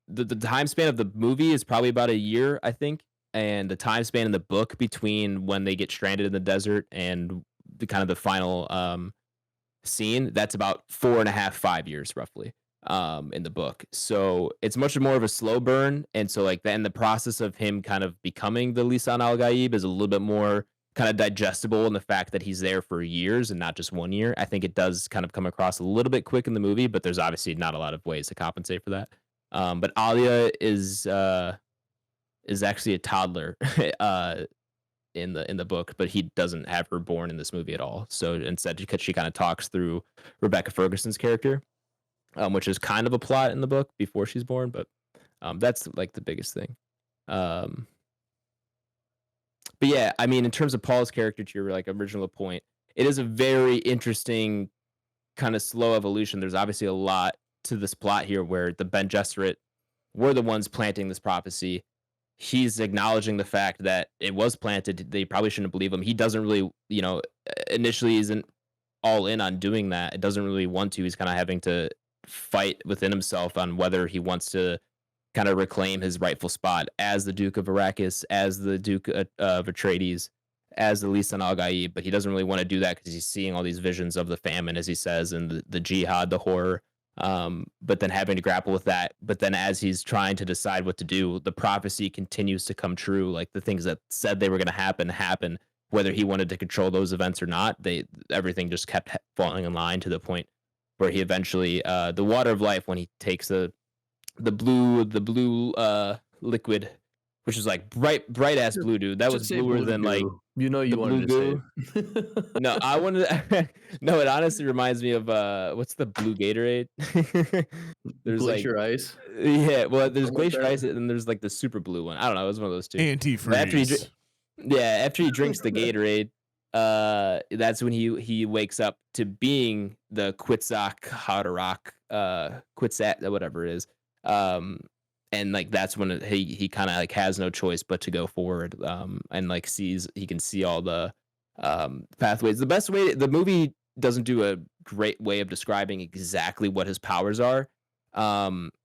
the time span of the movie is probably about a year, I think. And the time span in the book between when they get stranded in the desert and the kind of the final scene, that's about 4.5, 5 years roughly in the book. So it's much more of a slow burn. And so like then the process of him kind of becoming the Lisan Al Gaib is a little bit more kind of digestible in the fact that he's there for years and not just 1 year. I think it does kind of come across a little bit quick in the movie, but there's obviously not a lot of ways to compensate for that. But Alia is actually a toddler in the book, but he doesn't have her born in this movie at all. So instead, because she kind of talks through Rebecca Ferguson's character, which is kind of a plot in the book before she's born, but that's like the biggest thing. But yeah, I mean, in terms of Paul's character, to your like original point, it is a very interesting kind of slow evolution. There's obviously a lot to this plot here where the Bene Gesserit were the ones planting this prophecy. He's acknowledging the fact that it was planted. They probably shouldn't believe him. He doesn't really, initially isn't all in on doing that. It doesn't really want to. He's kind of having to fight within himself on whether he wants to kind of reclaim his rightful spot as the Duke of Arrakis, as the Duke of Atreides, as the Lisan Al Gaib. But he doesn't really want to do that because he's seeing all these visions of the famine, as he says, and the jihad, the horror. But then having to grapple with that. But then as he's trying to decide what to do, the prophecy continues to come true. Like the things that said they were going to happen, whether he wanted to control those events or not. Everything just kept falling in line to the point where he eventually, the water of life, when he takes the blue liquid, which is like bright ass blue, dude. That was bluer than like you wanted to say. No, I wanted to, no, it honestly reminds me of what's the blue Gatorade? There's Glacier like Ice. Yeah, well, there's Glacier Ice and there's like the super blue one. I don't know, it was one of those two. Antifreeze. After he drinks the Gatorade, that's when he wakes up to being the Quetzalcoatl Haderach, Quetzat, whatever it is. And like that's when he kind of like has no choice but to go forward, and like he can see all the pathways. The best way, the movie doesn't do a great way of describing exactly what his powers are.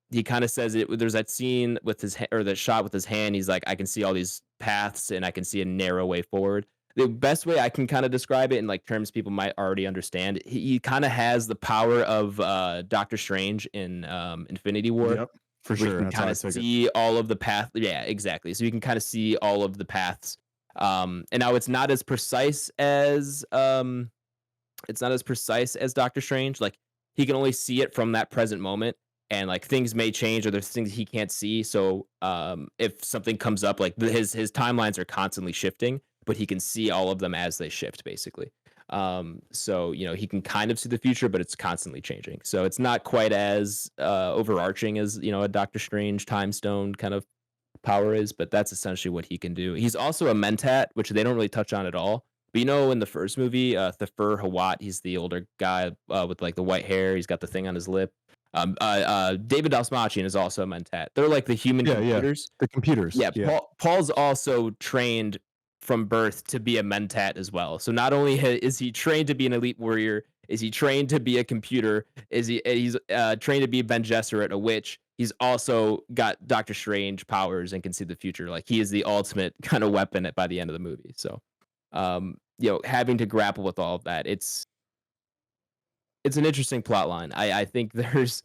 He kind of says it. There's that scene with that shot with his hand. He's like, I can see all these paths and I can see a narrow way forward. The best way I can kind of describe it in like terms people might already understand, he kind of has the power of Doctor Strange in Infinity War. Yep. For sure. You can kind of see all of the paths. Yeah, exactly. So you can kind of see all of the paths. And now it's not as precise as Doctor Strange. Like he can only see it from that present moment, and like things may change or there's things he can't see. So if something comes up, like his timelines are constantly shifting, but he can see all of them as they shift, basically. So he can kind of see the future, but it's constantly changing. So it's not quite as overarching as a Doctor Strange time stone kind of power is, but that's essentially what he can do. He's also a mentat, which they don't really touch on at all. But in the first movie, Thafur Hawat, he's the older guy with like the white hair. He's got the thing on his lip. David Dastmalchian is also a mentat. They're like the human computers. The computers. Yeah, Paul's also trained from birth to be a mentat as well. So not only is he trained to be an elite warrior, is he trained to be a computer, he's trained to be Ben Gesserit, a witch. He's also got Doctor Strange powers and can see the future. Like he is the ultimate kind of weapon by the end of the movie. So, having to grapple with all of that, it's an interesting plot line. I think there's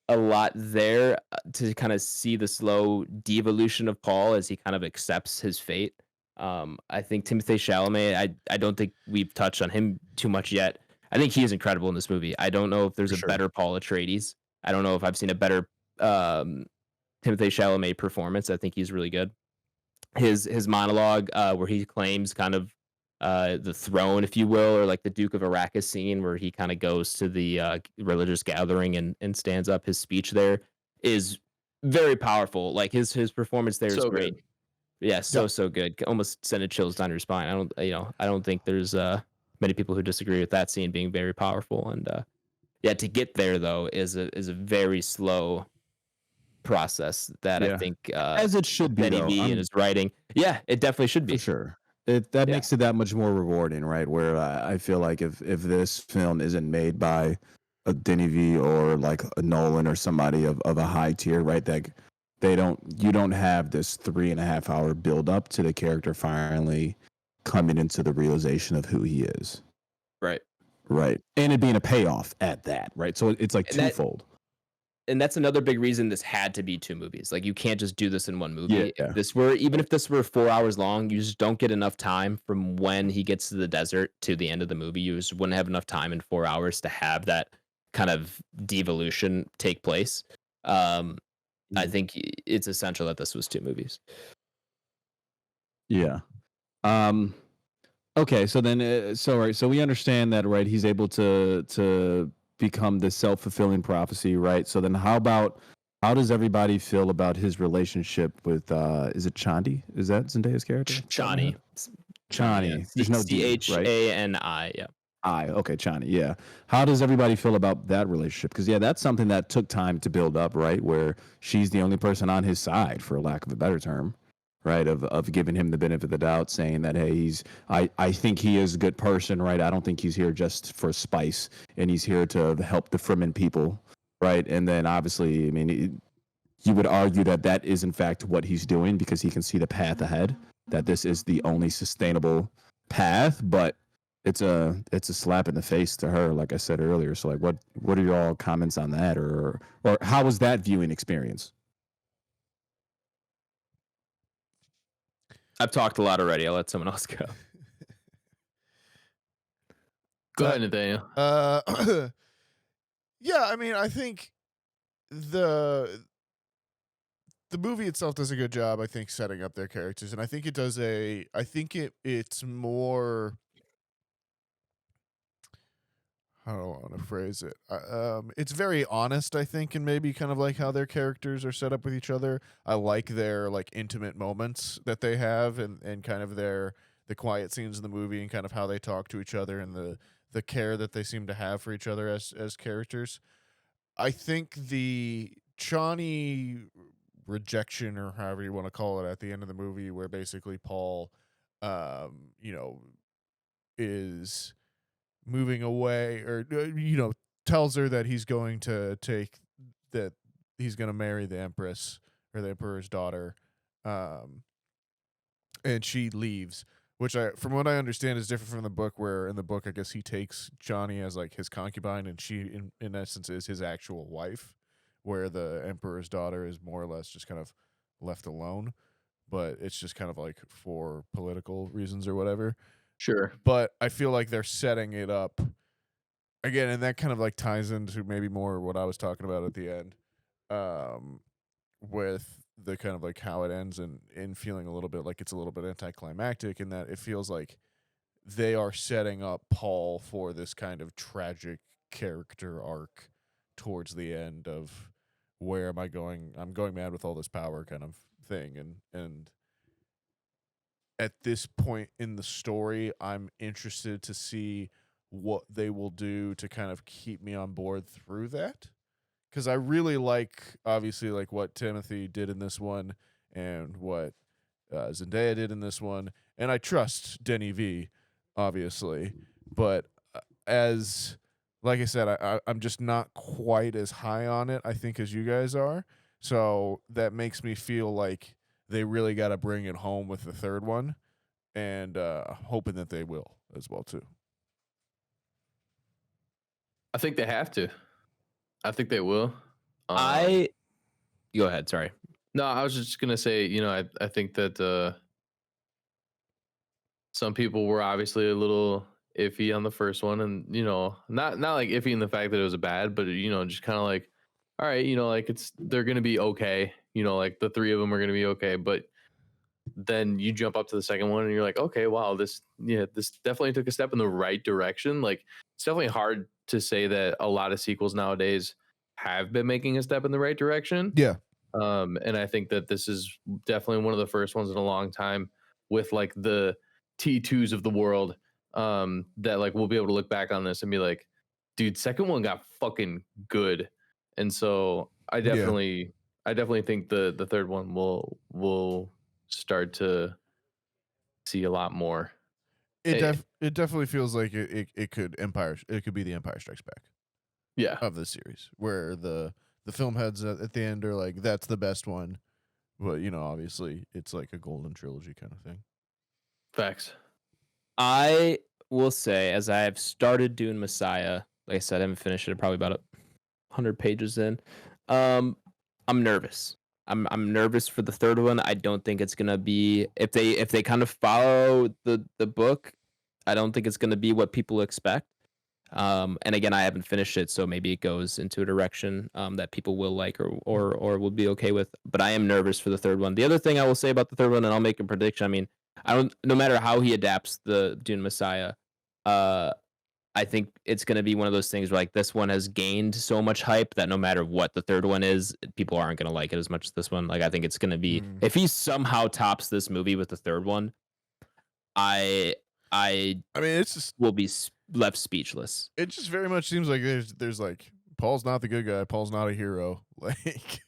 a lot there to kind of see the slow devolution of Paul as he kind of accepts his fate. I think Timothée Chalamet, I don't think we've touched on him too much yet. I think he is incredible in this movie. I don't know if there's a better Paul Atreides. I don't know if I've seen a better Timothée Chalamet performance. I think he's really good. His monologue where he claims kind of the throne, if you will, or like the Duke of Arrakis scene where he kind of goes to the religious gathering and stands up. His speech there is very powerful. Like his performance there is great. Good. Yeah, so good. Almost sending chills down your spine. I don't think there's many people who disagree with that scene being very powerful. And to get there though is a very slow process that I think as it should be Benny V in his writing. Yeah, it definitely should be. For sure. That makes it that much more rewarding, right? Where I feel like if this film isn't made by a Denis V or like a Nolan or somebody of a high tier, right? That you don't have this 3.5 hour build up to the character finally coming into the realization of who he is. Right. Right. And it being a payoff at that, right? So it's like twofold. And that's another big reason this had to be 2 movies. Like you can't just do this in one movie. Yeah. Even if this were 4 hours long, you just don't get enough time from when he gets to the desert to the end of the movie. You just wouldn't have enough time in 4 hours to have that kind of devolution take place. I think it's essential that this was 2 movies. Yeah. Okay. So then, so we understand that, right? He's able to become the self-fulfilling prophecy, right? So then how does everybody feel about his relationship with is it Chani? Is that Zendaya's character? Chani. There's no D, right? Chani, yeah. Okay, Chani, yeah. How does everybody feel about that relationship? Because that's something that took time to build up, right? Where she's the only person on his side, for lack of a better term, right? Of giving him the benefit of the doubt, saying that, hey, I think he is a good person, right? I don't think he's here just for spice, and he's here to help the Fremen people, right? And then obviously, I mean, you would argue that is in fact what he's doing because he can see the path ahead, that this is the only sustainable path, but it's a slap in the face to her, like I said earlier. So like what are your all comments on that, or how was that viewing experience? I've talked a lot already. I'll let someone else go. Go ahead, Nathaniel. Yeah, I mean, I think the movie itself does a good job, I think, setting up their characters, and I think it's more, how do I want to phrase it? It's very honest, I think, and maybe kind of like how their characters are set up with each other. I like their like intimate moments that they have, and kind of the quiet scenes in the movie, and kind of how they talk to each other, and the care that they seem to have for each other as characters. I think the Chani rejection, or however you want to call it, at the end of the movie, where basically Paul, is moving away, or tells her that he's going to he's going to marry the Empress, or the Emperor's daughter, and she leaves, which from what I understand is different from the book, where in the book I guess he takes Chani as like his concubine, and she in essence is his actual wife, where the Emperor's daughter is more or less just kind of left alone, but it's just kind of like for political reasons or whatever. Sure. But I feel like they're setting it up again, and that kind of like ties into maybe more what I was talking about at the end, with the kind of like how it ends, and feeling a little bit like it's a little bit anticlimactic, in that it feels like they are setting up Paul for this kind of tragic character arc towards the end of, where am I going? I'm going mad with all this power kind of thing, and at this point in the story, I'm interested to see what they will do to kind of keep me on board through that. Because I really like, obviously, like what Timothy did in this one and what Zendaya did in this one. And I trust Denny V, obviously. But as, like I said, I'm just not quite as high on it, I think, as you guys are. So that makes me feel like they really got to bring it home with the third one, and hoping that they will as well too. I think they have to. I think they will. I go ahead. Sorry. No, I was just gonna say, I think that some people were obviously a little iffy on the first one, and not like iffy in the fact that it was bad, but just kind of like, all right, like they're gonna be okay, like the three of them are gonna be okay, but then you jump up to the second one and you're like, okay, wow, this definitely took a step in the right direction. Like, it's definitely hard to say that a lot of sequels nowadays have been making a step in the right direction. Yeah. And I think that this is definitely one of the first ones in a long time with like the T2s of the world, that like we'll be able to look back on this and be like, dude, second one got fucking good. And so I definitely think the third one will start to see a lot more. It definitely feels like it could be the Empire Strikes Back Yeah. of the series, where the film heads at the end are like, that's the best one, but obviously it's like a golden trilogy kind of thing. Facts. I will say, as I have started Dune Messiah, like I said, I haven't finished it. Probably about 100 pages in. I'm nervous. I'm nervous for the third one. I don't think it's gonna be, if they kind of follow the book, I don't think it's gonna be what people expect. And again, I haven't finished it, so maybe it goes into a direction that people will like or will be okay with. But I am nervous for the third one. The other thing I will say about the third one, and I'll make a prediction. I mean, no matter how he adapts the Dune Messiah, I think it's going to be one of those things where like this one has gained so much hype that no matter what the third one is, people aren't going to like it as much as this one. Like, I think it's going to be, if he somehow tops this movie with the third one, I mean, it's just will be left speechless. It just very much seems like there's like, Paul's not the good guy, Paul's not a hero. Like,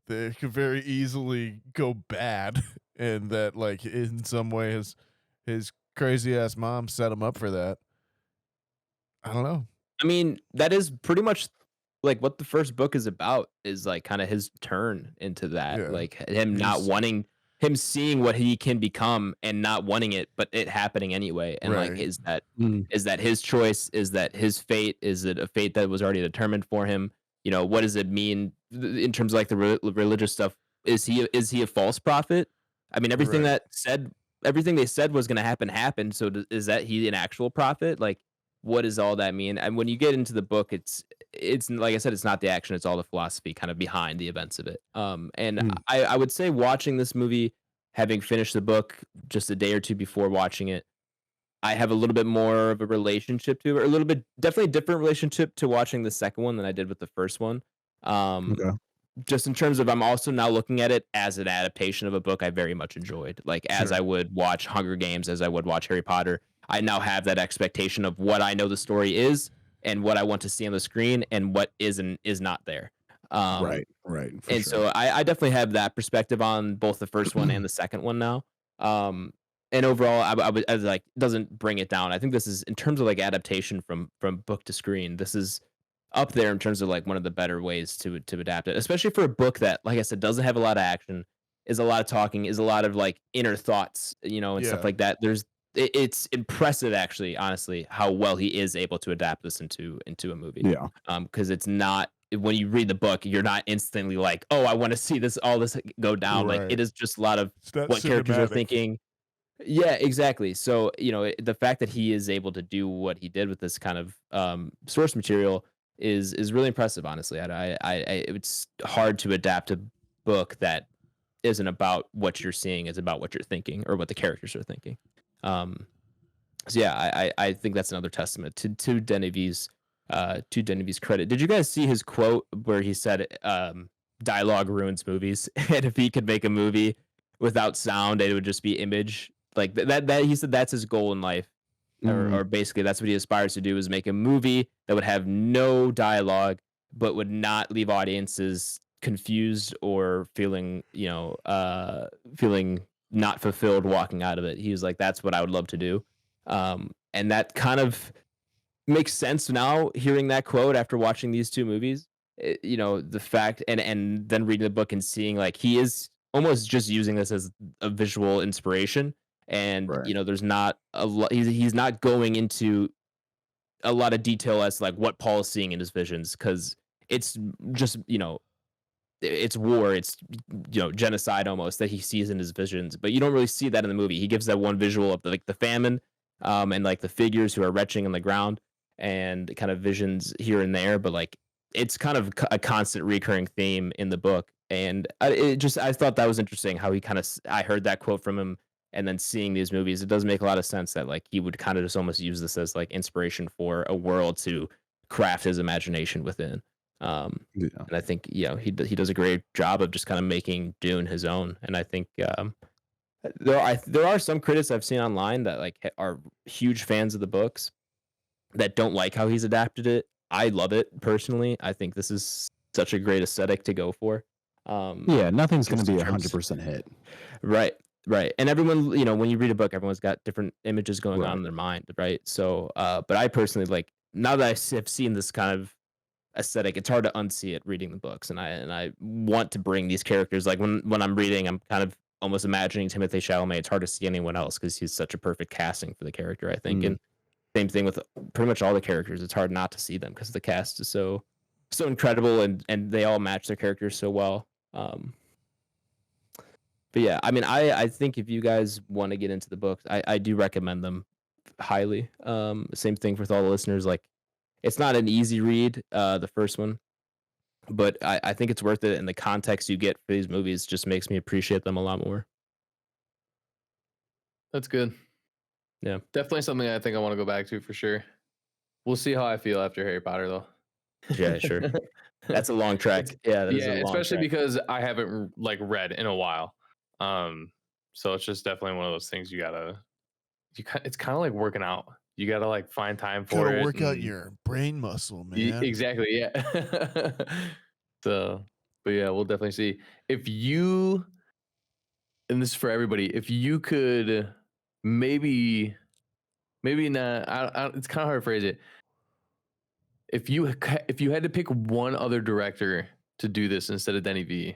they could very easily go bad, and that like in some way his crazy ass mom set him up for that. I don't know. I mean, that is pretty much like what the first book is about, is like kind of his turn into that. Yeah. Like him not wanting, him seeing what he can become and not wanting it, but it happening anyway. And like, Right. is that his choice? Is that his fate? Is it a fate that was already determined for him? What does it mean in terms of like the religious stuff? Is he a false prophet? I mean, everything Right. everything they said was going to happen happened. So is that he an actual prophet? Like, what does all that mean? And when you get into the book, it's like I said, it's not the action, it's all the philosophy kind of behind the events of it. And I would say watching this movie, having finished the book just a day or two before watching it, I have a little bit more of a relationship to it, or a little bit, definitely a different relationship to watching the second one than I did with the first one. Okay. Just in terms of, I'm also now looking at it as an adaptation of a book I very much enjoyed. Like, as I would watch Hunger Games, as I would watch Harry Potter, I now have that expectation of what I know the story is and what I want to see on the screen and what is and is not there. Right. And so I definitely have that perspective on both the first one and the second one now. And overall, I would like, doesn't bring it down. I think this is, in terms of like adaptation from book to screen, this is up there in terms of like one of the better ways to adapt it, especially for a book that, like I said, doesn't have a lot of action, is a lot of talking, is a lot of like inner thoughts, and stuff like that. It's impressive, actually, honestly, how well he is able to adapt this into a movie. Yeah. Because it's not, when you read the book, you're not instantly like, oh, I want to see all this go down. Like, it is just a lot of what characters are thinking. Yeah, exactly. So, the fact that he is able to do what he did with this kind of source material is really impressive, honestly. It's hard to adapt a book that isn't about what you're seeing, it's about what you're thinking or what the characters are thinking. So yeah, I think that's another testament to Denevie's credit. Did you guys see his quote where he said, dialogue ruins movies, and if he could make a movie without sound, it would just be image. Like that he said that's his goal in life, or basically that's what he aspires to do, is make a movie that would have no dialogue, but would not leave audiences confused or feeling, feeling not fulfilled walking out of it. He was like, that's what I would love to do. And that kind of makes sense now, hearing that quote after watching these two movies. The fact, and then reading the book and seeing like he is almost just using this as a visual inspiration. And Right. there's not a lot. He's not going into a lot of detail as to, like, what Paul is seeing in his visions, because it's just it's war, it's genocide almost that he sees in his visions. But you don't really see that in the movie. He gives that one visual of the famine, and like the figures who are retching on the ground, and kind of visions here and there. But like it's kind of a constant recurring theme in the book. And I thought that was interesting how I heard that quote from him, and then seeing these movies, it does make a lot of sense that like he would kind of just almost use this as like inspiration for a world to craft his imagination within. And I think he does a great job of just kind of making Dune his own. And I think there are some critics I've seen online that like are huge fans of the books that don't like how he's adapted it. I love it personally. I think this is such a great aesthetic to go for. Yeah, nothing's going just to be in terms- 100% hit. Right. And everyone, when you read a book, everyone's got different images going Right. on in their mind, right? So, but I personally, like, now that I have seen this kind of aesthetic, it's hard to unsee it reading the books, and I want to bring these characters. Like when I'm reading, I'm kind of almost imagining Timothée Chalamet. It's hard to see anyone else because he's such a perfect casting for the character, I think. And same thing with pretty much all the characters. It's hard not to see them because the cast is so incredible, and they all match their characters so well. But yeah, I mean, I think if you guys want to get into the books, I do recommend them highly. Same thing with all the listeners. Like, it's not an easy read, the first one, but I think it's worth it. And the context you get for these movies just makes me appreciate them a lot more. That's good. Yeah. Definitely something I think I want to go back to for sure. We'll see how I feel after Harry Potter, though. Yeah, sure. That's a long track. Yeah, that is a long especially track. because I haven't like read in a while. So it's just definitely one of those things it's kind of like working out. You gotta like find time for Gotta it. work out your brain muscle, man. Exactly, yeah. So, but yeah, we'll definitely see. If you, and this is for everybody, if you could maybe not, it's kind of hard to phrase it. If you had to pick one other director to do this instead of Denny V,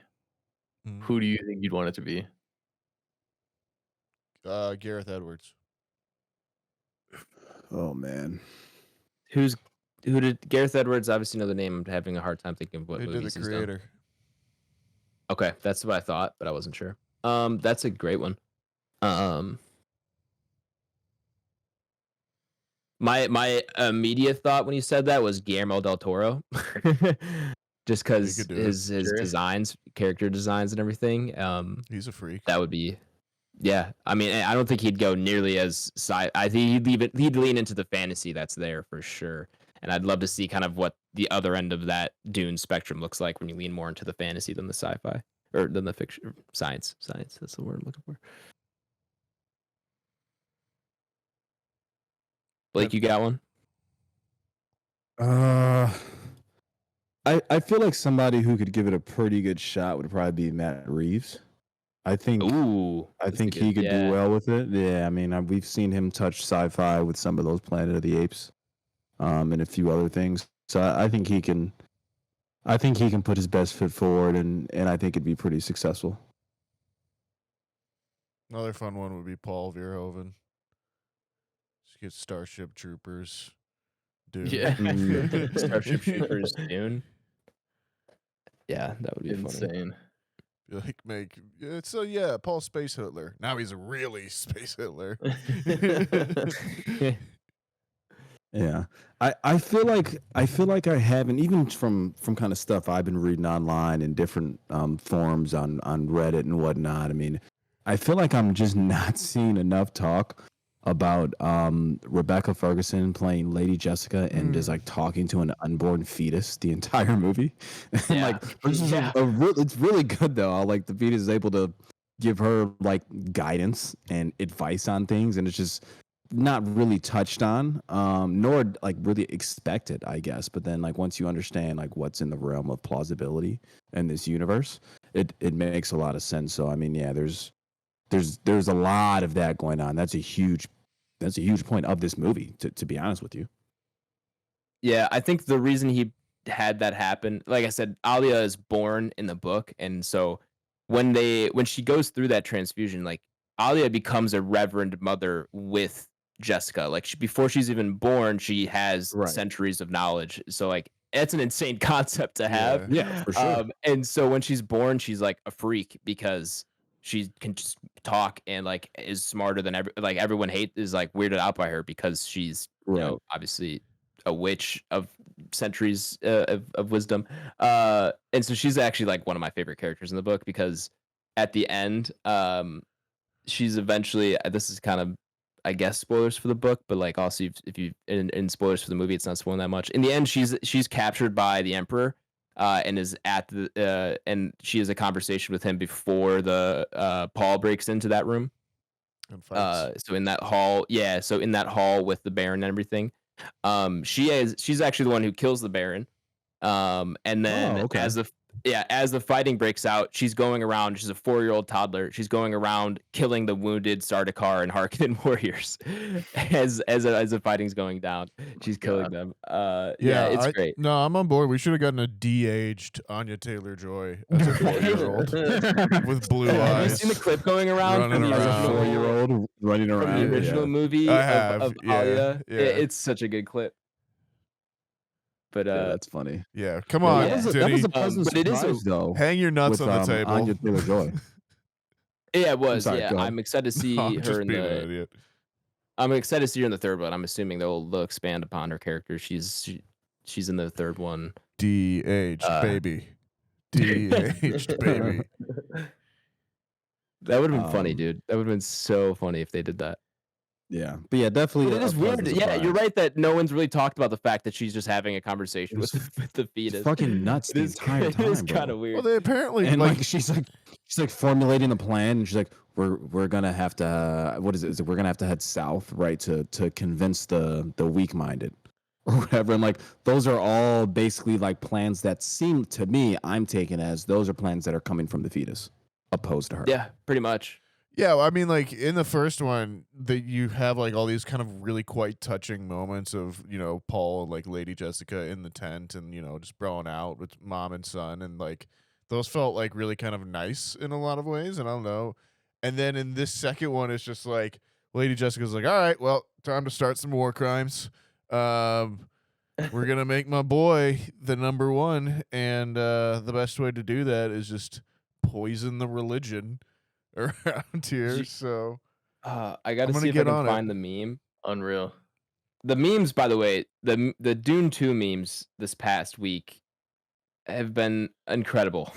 who do you think you'd want it to be? Gareth Edwards. Oh man, Who did Gareth Edwards? Obviously, know the name. I'm having a hard time thinking of what He did movies the he's done. creator. Okay, that's what I thought, but I wasn't sure. That's a great one. My immediate thought when you said that was Guillermo del Toro, just because could do it. his designs, character designs, and everything. He's a freak. That would be, yeah. I mean, I don't think he'd go nearly as I think he'd lean into the fantasy that's there for sure. And I'd love to see kind of what the other end of that Dune spectrum looks like when you lean more into the fantasy than the sci-fi, or than the fiction, science. That's the word I'm looking for. Blake, you got one? I feel like somebody who could give it a pretty good shot would probably be Matt Reeves. I think he could do well with it. Yeah, I mean, we've seen him touch sci-fi with some of those Planet of the Apes, and a few other things. So I think he can. I think he can put his best foot forward, and I think it'd be pretty successful. Another fun one would be Paul Verhoeven. Just get Starship Troopers. Dune. Yeah. Starship Troopers, Dune. Yeah, that would be Insane. Paul Space Hitler. Now he's a really Space Hitler. funny. Yeah, I feel like I haven't, even from kind of stuff I've been reading online in different forums on Reddit and whatnot. I mean, I feel like I'm just not seeing enough talk about Rebecca Ferguson playing Lady Jessica and is like talking to an unborn fetus the entire movie. And Yeah. like it's really good though. Like the fetus is able to give her like guidance and advice on things, and it's just not really touched on, nor like really expected, I guess. But then like once you understand like what's in the realm of plausibility in this universe, it makes a lot of sense. So I mean, yeah, there's a lot of that going on. That's a huge point of this movie, to be honest with you. Yeah, I think the reason he had that happen, like I said, Alia is born in the book, and so when she goes through that transfusion, like Alia becomes a reverend mother with Jessica. Like before she's even born, she has Right. centuries of knowledge. So like it's an insane concept to have. Yeah, for sure. And so when she's born, she's like a freak because she can just talk and like is smarter than everyone is like weirded out by her because she's Right. obviously a witch of centuries of wisdom. And so she's actually like one of my favorite characters in the book because at the end, she's eventually, this is kind of, I guess, spoilers for the book, but like also if you in spoilers for the movie, it's not spoiling that much. In the end, she's captured by the Emperor, and is at the and she has a conversation with him before the Paul breaks into that room. And fights. So in that hall, so in that hall with the Baron and everything, she's actually the one who kills the Baron. And then as the fighting breaks out, she's going around. She's a 4-year-old toddler. She's going around killing the wounded Sardaukar and Harkonnen warriors as the fighting's going down. She's killing them. It's great. No, I'm on board. We should have gotten a de-aged Anya Taylor-Joy as a 4-year-old with blue Have you eyes. seen the clip going around Running from the around. original 4-year-old running from around. the original movie I have, of yeah, Alia? yeah. It's such a good clip. But that's funny. Yeah, come on, that That was Denny. a pleasant but it is surprise, though. Hang your nuts with, on the table. Anya Taylor-Joy. yeah, it was. sorry, Yeah, go ahead. I'm excited to see No, I'm her just in being an the. idiot. I'm excited to see her in the third one. I'm assuming they'll expand upon her character. She's in the third one. De-aged baby. De-aged baby. That would have been funny, Um, dude. That would have been so funny if they did that. Yeah, but yeah, definitely. But it is weird. Yeah, you're right that no one's really talked about the fact that she's just having a conversation with the fetus. It's fucking nuts the entire time. It is bro. kind of weird. Well, they apparently And like like she's like formulating the plan, and she's like, we're gonna have to what is it? Is it we're gonna have to head south, right, to convince the weak-minded or whatever. And like those are all basically like plans that seem to me, I'm taking as those are plans that are coming from the fetus, opposed to her. Yeah, pretty much. Yeah, I mean, like in the first one, that you have like all these kind of really quite touching moments of Paul and like Lady Jessica in the tent, and just broing out with mom and son, and like those felt like really kind of nice in a lot of ways, and I don't know. And then in this second one, it's just like Lady Jessica's like, all right, well, time to start some war crimes. We're gonna make my boy the number one, and the best way to do that is just poison the religion around here. So I gotta gonna see if I get can on it. find the meme. Unreal. The memes, by the way, the Dune 2 memes this past week have been incredible.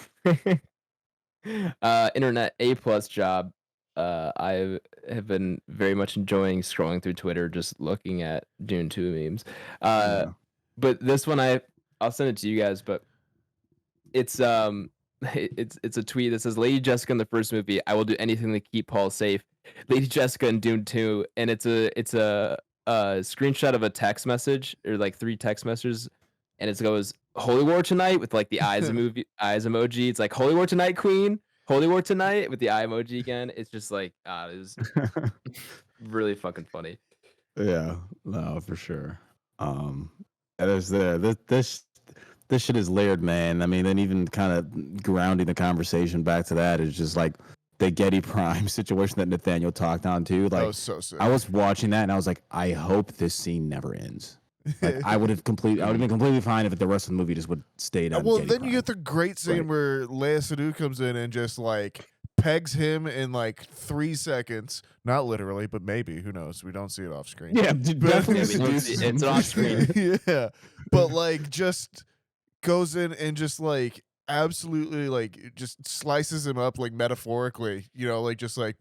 Internet A+ job. I have been very much enjoying scrolling through Twitter, just looking at Dune 2 memes. But this one I'll send it to you guys, but it's it's a tweet that says Lady Jessica in the first movie, I will do anything to keep Paul safe. Lady Jessica in Dune 2, and it's a screenshot of a text message, or like 3 text messages, and it goes Holy War tonight with like the eyes emoji. It's like Holy War tonight, Queen. Holy War tonight with the eye emoji again. It's just like it was really fucking funny. Yeah, no, for sure. This shit is layered, man. I mean, and even kind of grounding the conversation back to that is just like the Getty Prime situation that Nathaniel talked on too. that Like was so sick. I was watching that and I was like, I hope this scene never ends. Like I would have been completely fine if the rest of the movie just would stay on. Well, Getty then Prime. you get the great scene Right. where Leia Sadu comes in and just like pegs him in like 3 seconds. Not literally, but maybe. Who knows? We don't see it off screen. Yeah, But- definitely. Yeah, we don't see it. It's off screen. Yeah, but like just goes in and just like absolutely like just slices him up like metaphorically. Like just like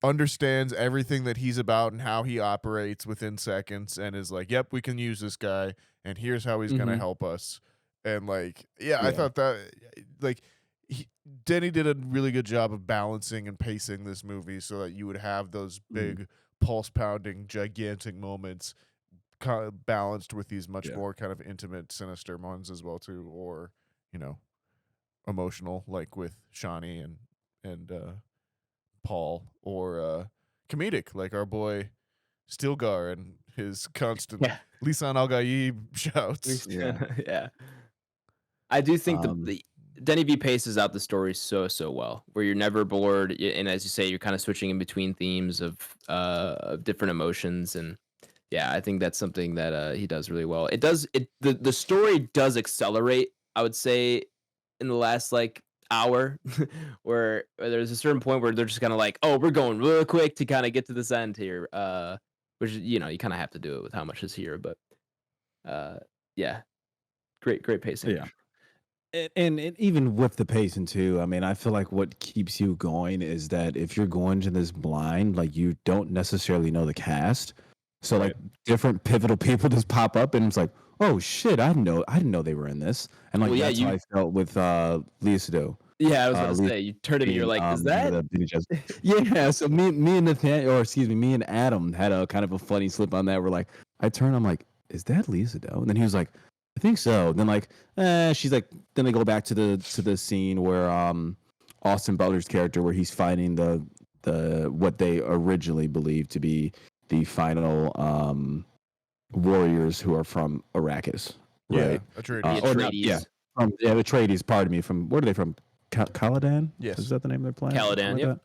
understands everything that he's about and how he operates within seconds, and is like, yep, we can use this guy, and here's how he's gonna help us. And like, I thought that like Denny did a really good job of balancing and pacing this movie so that you would have those big pulse pounding gigantic moments kind of balanced with these much more kind of intimate, sinister ones as well too, or emotional, like with Shawnee and Paul, or comedic, like our boy Stilgar and his constant Lisan Al Gaib shouts. Yeah. I do think the Denny V paces out the story so well, where you're never bored, and as you say, you're kind of switching in between themes of different emotions, and I think that's something that he does really well. The story does accelerate, I would say, in the last like hour, where there's a certain point where they're just kind of like, oh, we're going real quick to kind of get to this end here, which you kind of have to do it with how much is here, but great pacing. Yeah. And even with the pacing too, I mean, I feel like what keeps you going is that if you're going to this blind, like you don't necessarily know the cast, so like different pivotal people just pop up, and it's like, oh shit, I didn't know they were in this, and like that's how I felt with Lea Seydoux. Yeah, I was gonna say, you turned to me, you're like, is that? Yeah, so me and Nathaniel, or excuse me, me and Adam had a kind of a funny slip on that. We're like, I turned, I'm like, is that Lea Seydoux? And then he was like, I think so. Then like, she's like, then they go back to the scene where Austin Butler's character, where he's fighting the what they originally believed to be the final warriors who are from Arrakis, right? Atreides. The Atreides. Pardon me. From where are they from? Caladan? Yes. Is that the name of their planet? Caladan. Yep.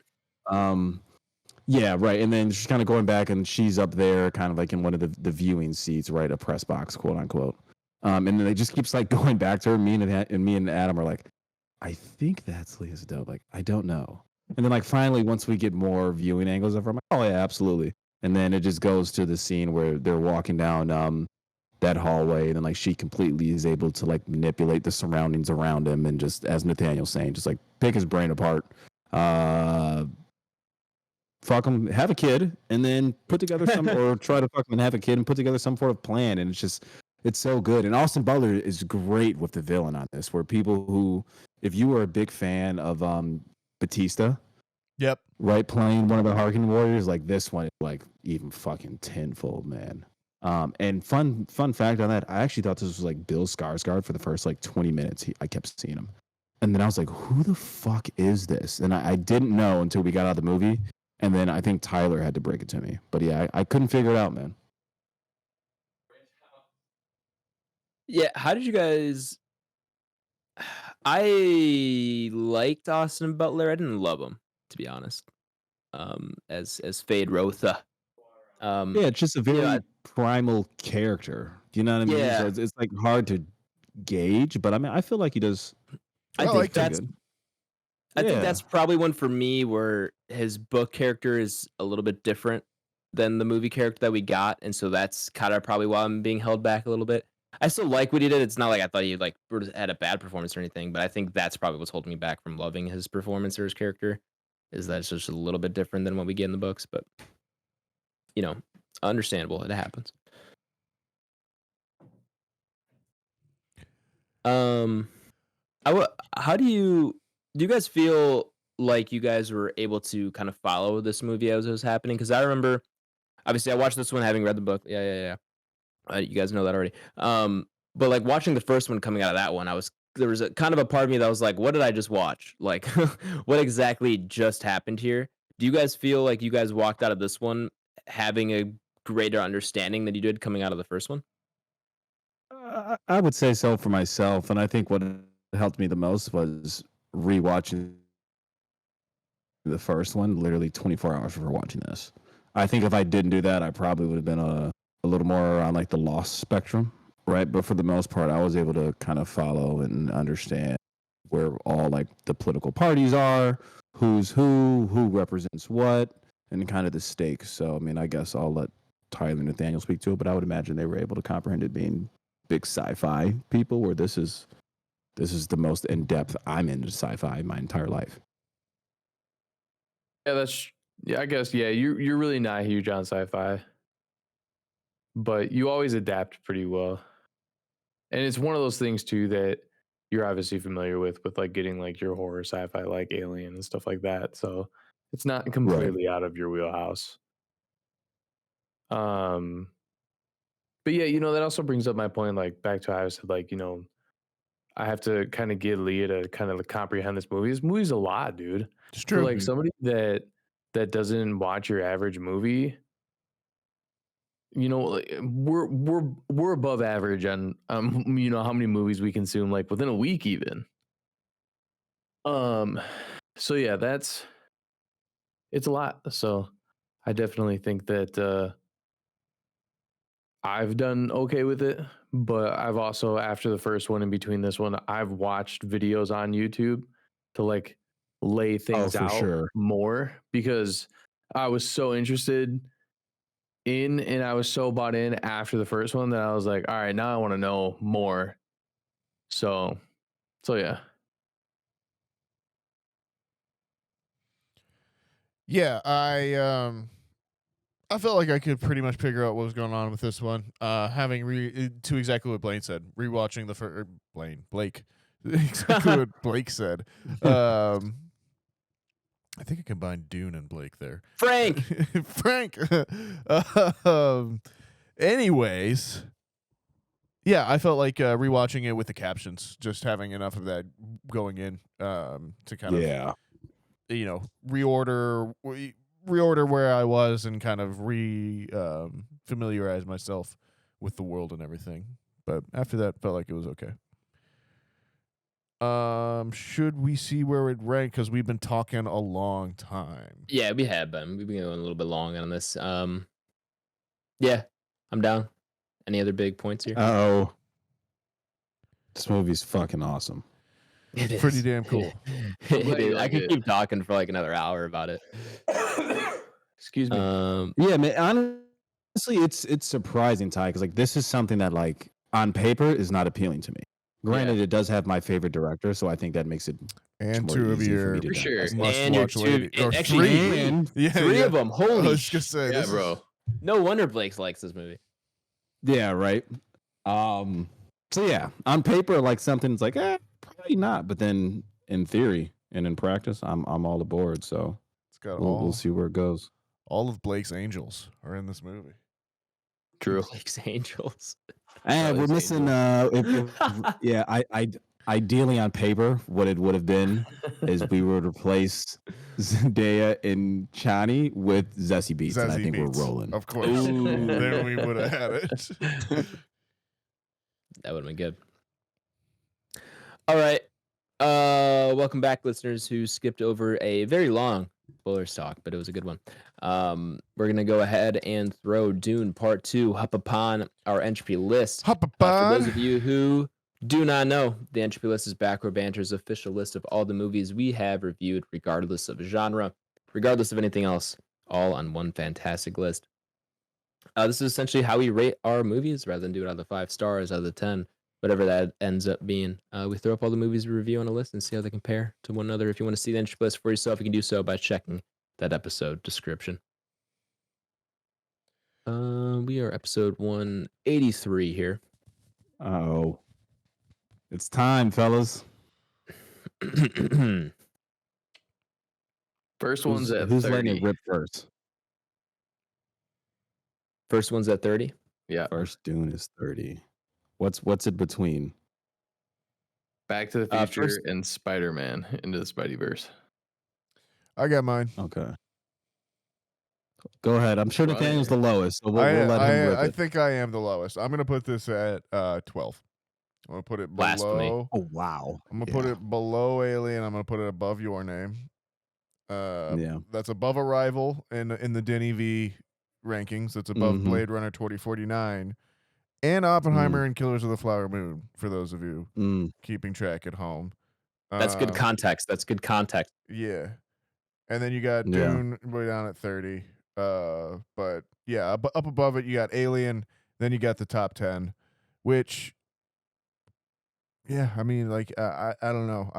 Yeah, right. And then she's kind of going back, and she's up there, kind of like in one of the viewing seats, right? A press box, quote unquote. And then it just keeps like going back to her. Me and Adam are like, I think that's Lea Seydoux. Like, I don't know. And then like finally, once we get more viewing angles of her, I'm like, oh yeah, absolutely. And then it just goes to the scene where they're walking down that hallway, and then like she completely is able to like manipulate the surroundings around him, and just, as Nathaniel's saying, just like pick his brain apart, fuck him, have a kid, and then put together some, or try to fuck him and have a kid and put together some sort of plan. And it's so good. And Austin Butler is great with the villain on this, where people who, if you were a big fan of Batista, right, playing one of the Harkonnen warriors, like this one is like even fucking tenfold, man. And fun fact on that, I actually thought this was like Bill Skarsgård for the first like 20 minutes. I kept seeing him, and then I was like, who the fuck is this? And I didn't know until we got out of the movie, and then I think Tyler had to break it to me. But yeah, I couldn't figure it out, man. Yeah, how did you guys? I liked Austin Butler. I didn't love him, to be honest. As Fade Rotha. Yeah, it's just a very primal character. Do you know what I mean? Yeah. So it's like hard to gauge, but I mean, I feel like he does. I think that's probably one for me where his book character is a little bit different than the movie character that we got, and so that's kind of probably why I'm being held back a little bit. I still like what he did. It's not like I thought he like had a bad performance or anything, but I think that's probably what's holding me back from loving his performance or his character, is that it's just a little bit different than what we get in the books. But understandable. It happens. How do you guys feel like you guys were able to kind of follow this movie as it was happening? Because I remember, obviously, I watched this one having read the book. Yeah. You guys know that already. But like watching the first one coming out of that one, there was a kind of a part of me that was like, what did I just watch? Like, what exactly just happened here? Do you guys feel like you guys walked out of this one having a greater understanding than you did coming out of the first one? I would say so for myself, and I think what helped me the most was rewatching the first one, literally 24 hours before watching this. I think if I didn't do that, I probably would have been a little more around like the lost spectrum, right? But for the most part, I was able to kind of follow and understand where all like the political parties are, who's who represents what, and kind of the stakes. So, I mean, I guess I'll let Tyler and Nathaniel speak to it, but I would imagine they were able to comprehend it, being big sci-fi people, where this is the most in-depth I'm into sci-fi my entire life. Yeah, Yeah, I guess. Yeah, you're really not huge on sci-fi, but you always adapt pretty well. And it's one of those things too that you're obviously familiar with like getting like your horror sci-fi like Alien and stuff like that. So it's not completely out of your wheelhouse. Um, but yeah, that also brings up my point, like back to how I said, like, I have to kind of get Leah to kind of comprehend this movie. This movie's a lot, dude. It's For true. like somebody that doesn't watch your average movie, like, we're above average on how many movies we consume like within a week even. So yeah, it's a lot. So I definitely think that I've done okay with it, but I've also, after the first one, in between this one, I've watched videos on YouTube to like lay things for out sure. more because I was so interested in and I was so bought in after the first one that I was like, all right, now I want to know more. So yeah. Yeah, I felt like I could pretty much figure out what was going on with this one. Having to exactly what Blaine said, rewatching the first Blake, exactly what Blake said. I think I combined Dune and Blake there. Frank. Frank. Anyways, yeah, I felt like rewatching it with the captions, just having enough of that going in to kind of reorder where I was and kind of familiarize myself with the world and everything. But after that, felt like it was okay. Should we see where it ranked? Because we've been talking a long time. Yeah, we have been. We've been going a little bit long on this. Yeah, I'm down. Any other big points here? Oh, this movie's fucking awesome. It is Pretty damn cool. It is. I could keep talking for like another hour about it. Excuse me. Yeah, man. Honestly, it's surprising, Ty, because like this is something that like on paper is not appealing to me. Granted, it does have my favorite director, so I think that makes it And more two of easy for your me to For sure. digest. And your must-watch two, lady. Or actually three. And three of them. I Holy was shit! gonna say, Yeah, this bro. is- No wonder Blake likes this movie. yeah, right. So yeah, on paper, like something's like, probably not, but then in theory and in practice, I'm all aboard. So it's got we'll see where it goes. all of Blake's angels are in this movie. True. Blake's Angels. And we're Blake's missing. Ideally on paper, what it would have been is we would replace Zendaya and Chani with Zessie Beats, and I think Beats. we're rolling. Of course. Ooh. Then we would have had it. That would have been good. All right. Welcome back, listeners who skipped over a very long spoilers talk, but it was a good one. We're gonna go ahead and throw Dune Part 2 up upon our Entropy list. Hop For those of you who do not know, the Entropy list is Back Row Banter's official list of all the movies we have reviewed, regardless of genre, regardless of anything else, all on one fantastic list. This is essentially how we rate our movies, rather than do it out of 5 stars, out of the 10, whatever that ends up being. We throw up all the movies we review on a list and see how they compare to one another. If you want to see the Entropy list for yourself, you can do so by checking that episode description. We are episode 183 here. Oh, it's time, fellas. First one's at who's 30. letting it rip first? First one's at 30. Yeah. First Dune is 30. What's it between? Back to the Future first- and Spider-Man Into the Spideyverse. I got mine. Okay. Go ahead. I'm sure Right. Nathaniel's the lowest, so we'll let him rip I it. think I am the lowest. I'm gonna put this at 12. I'm gonna put it Blasphemy. below. Oh wow. I'm gonna put it below Alien. I'm gonna put it above Your Name. Yeah. That's above Arrival in the Denny V rankings. That's above Mhm. Blade Runner 2049 and Oppenheimer and Killers of the Flower Moon. For those of you keeping track at home, That's good context. That's good context. Yeah, and then you got Yeah. Dune way down at 30. But yeah, up above it you got Alien. Then you got the top 10, which. Yeah, I mean, like I don't know.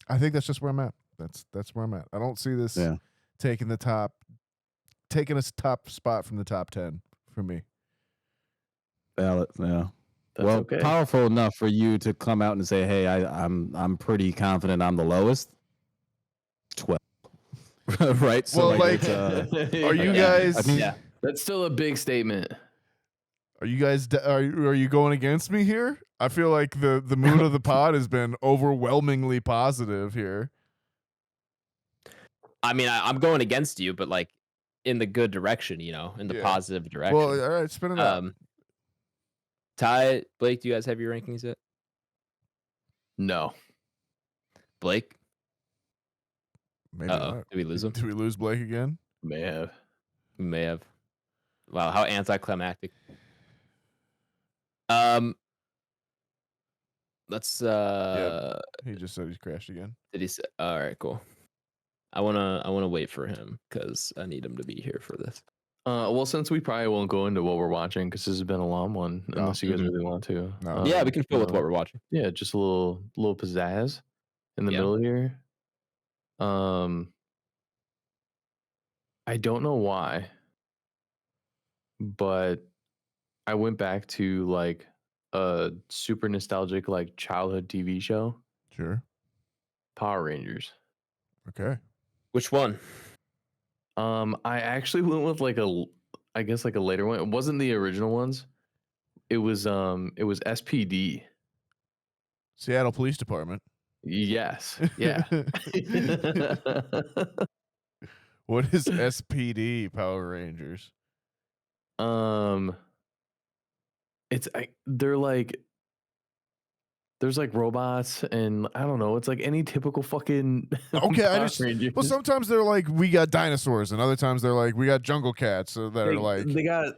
I think that's just where I'm at. That's where I'm at. I don't see this Yeah. taking a top spot from the top 10 for me. Valid. Yeah. That's well, okay. powerful enough for you to come out and say, "Hey, I'm pretty confident I'm the lowest." 12. Right. So Well, like, are you guys? I think- Yeah. That's still a big statement. Are you guys? Are you going against me here? I feel like the mood of the pod has been overwhelmingly positive here. I mean, I'm going against you, but like in the good direction, in the Yeah. positive direction. Well, all right, spin it up. Ty, Blake, do you guys have your rankings yet? No. Blake? Maybe Uh-oh. not. Did we lose him? Did we lose Blake again? May have. We may have. Wow, how anticlimactic. Let's He just said he's crashed again. did he say all right, cool. I wanna wait for him because I need him to be here for this. Well, since we probably won't go into what we're watching because this has been a long one, unless you guys really want to. No. Yeah, we can fill with no. what we're watching. Yeah, just a little pizzazz in the Yeah. middle here. I don't know why, but I went back to like a super nostalgic like childhood TV show, Sure. Power Rangers. Okay. Which one? I actually went with like I guess like a later one. It wasn't the original ones. It was SPD. Seattle Police Department. Yes. Yeah. What is SPD Power Rangers? They're like there's like robots and I don't know, it's like any typical fucking Okay, Power Rangers. well, sometimes they're like, we got dinosaurs, and other times they're like, we got jungle cats that are like. they got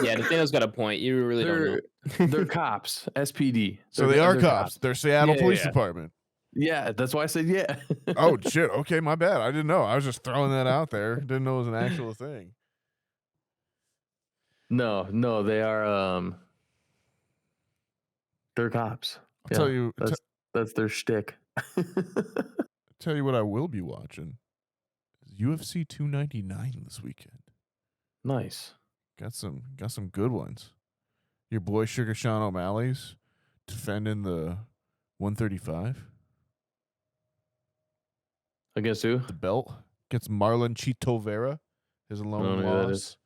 Yeah, Nathaniel's got a point. You really don't know. they're cops, SPD. So they are cops. They're Seattle Yeah, Police yeah. Department. Yeah, that's why I said yeah. Oh shit! Okay, my bad. I didn't know. I was just throwing that out there. Didn't know it was an actual thing. No, they are they're cops. I'll tell you. That's their shtick. Tell you what, I will be watching. UFC 299 this weekend. Nice. Got some good ones. Your boy Sugar Sean O'Malley's defending the 135. Against who? The belt gets Marlon Chito Vera, his don't lone know who that loss is.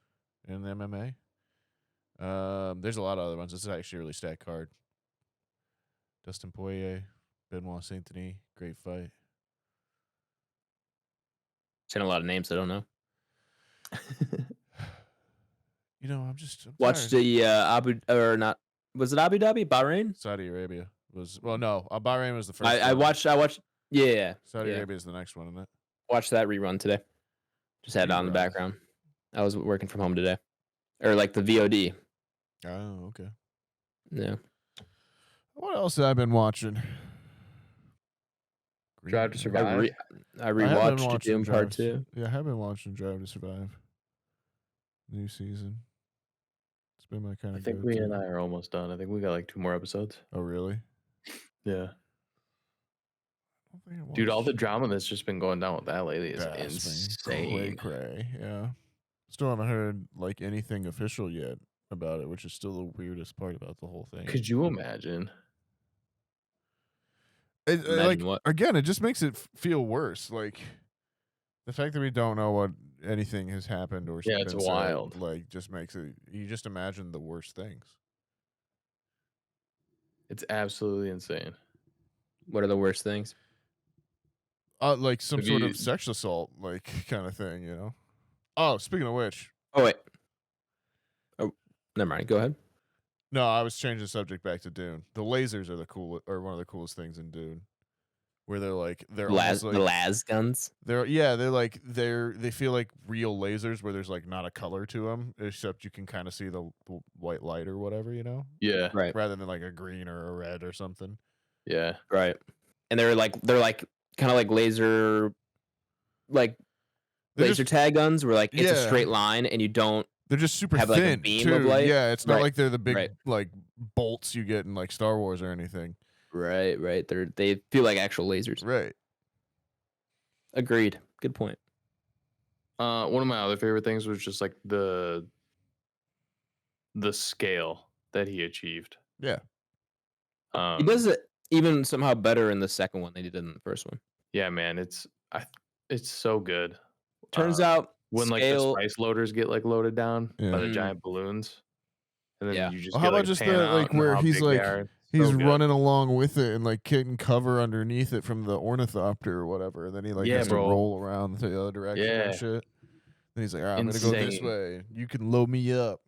in the MMA. There's a lot of other ones. This is actually a really stacked card. Dustin Poirier, Benoit Saint-Denis, great fight. Saying a lot of names I don't know. You know, I'm Watched tired. the was it Abu Dhabi? Bahrain? Saudi Arabia was Bahrain was the first. I one. watched yeah. Saudi yeah. Arabia is the next one, isn't it? Watched that rerun today. Just had it on in the Rerun. background. I was working from home today. Or like the VOD. Oh, okay. Yeah. What else have I been watching? Drive to Survive. I have been rewatched watching Dune Part Drive- 2. Yeah, I have been watching Drive to Survive. New season. It's been my kind I of. think we and I are almost done. I think we got like 2 more episodes. Oh, really? Yeah. I don't think I Dude, all the watched- drama that's just been going down with that lately is Yeah, it's been insane. cray. Yeah. Still haven't heard like anything official yet about it, which is still the weirdest part about the whole thing. Could you imagine? Imagine Like what? again, it just makes it feel worse. Like the fact that we don't know what anything has happened or Yeah, it's been said, wild. like just makes it. You just imagine the worst things. It's absolutely insane. What are the worst things? Like some Have sort you- of sexual assault, like kind of thing, you know. Oh, speaking of which, Oh wait. Oh, never mind. Go ahead. no, I was changing the subject back to Dune. The lasers are one of the coolest things in Dune, where they're almost like, The las guns. they feel like real lasers where there's like not a color to them, except you can kind of see the white light or whatever, you know, Yeah. Right. rather than like a green or a red or something. Yeah. Right. And they're kind of like laser They're laser just, tag guns where like it's a Yeah. straight line and you don't they're just super have, like, a thin beam too. of light? Yeah, it's not Right. like they're the big Right. like bolts you get in like Star Wars or anything. right. They feel like actual lasers. Right. Agreed. Good point. One of my other favorite things was just like the scale that he achieved. Yeah. He does it even somehow better in the second one than he did in the first one. Yeah, man, it's so good. Turns out when like the spice loaders get like loaded down by the giant balloons, and then you just well, how get, about like, just pan the out like and where how he's big they like are. he's So good. running along with it and like getting cover underneath it from the ornithopter or whatever, and then he like has to roll around to the other direction and shit. Then he's like, all right, I'm gonna go this way. You can load me up.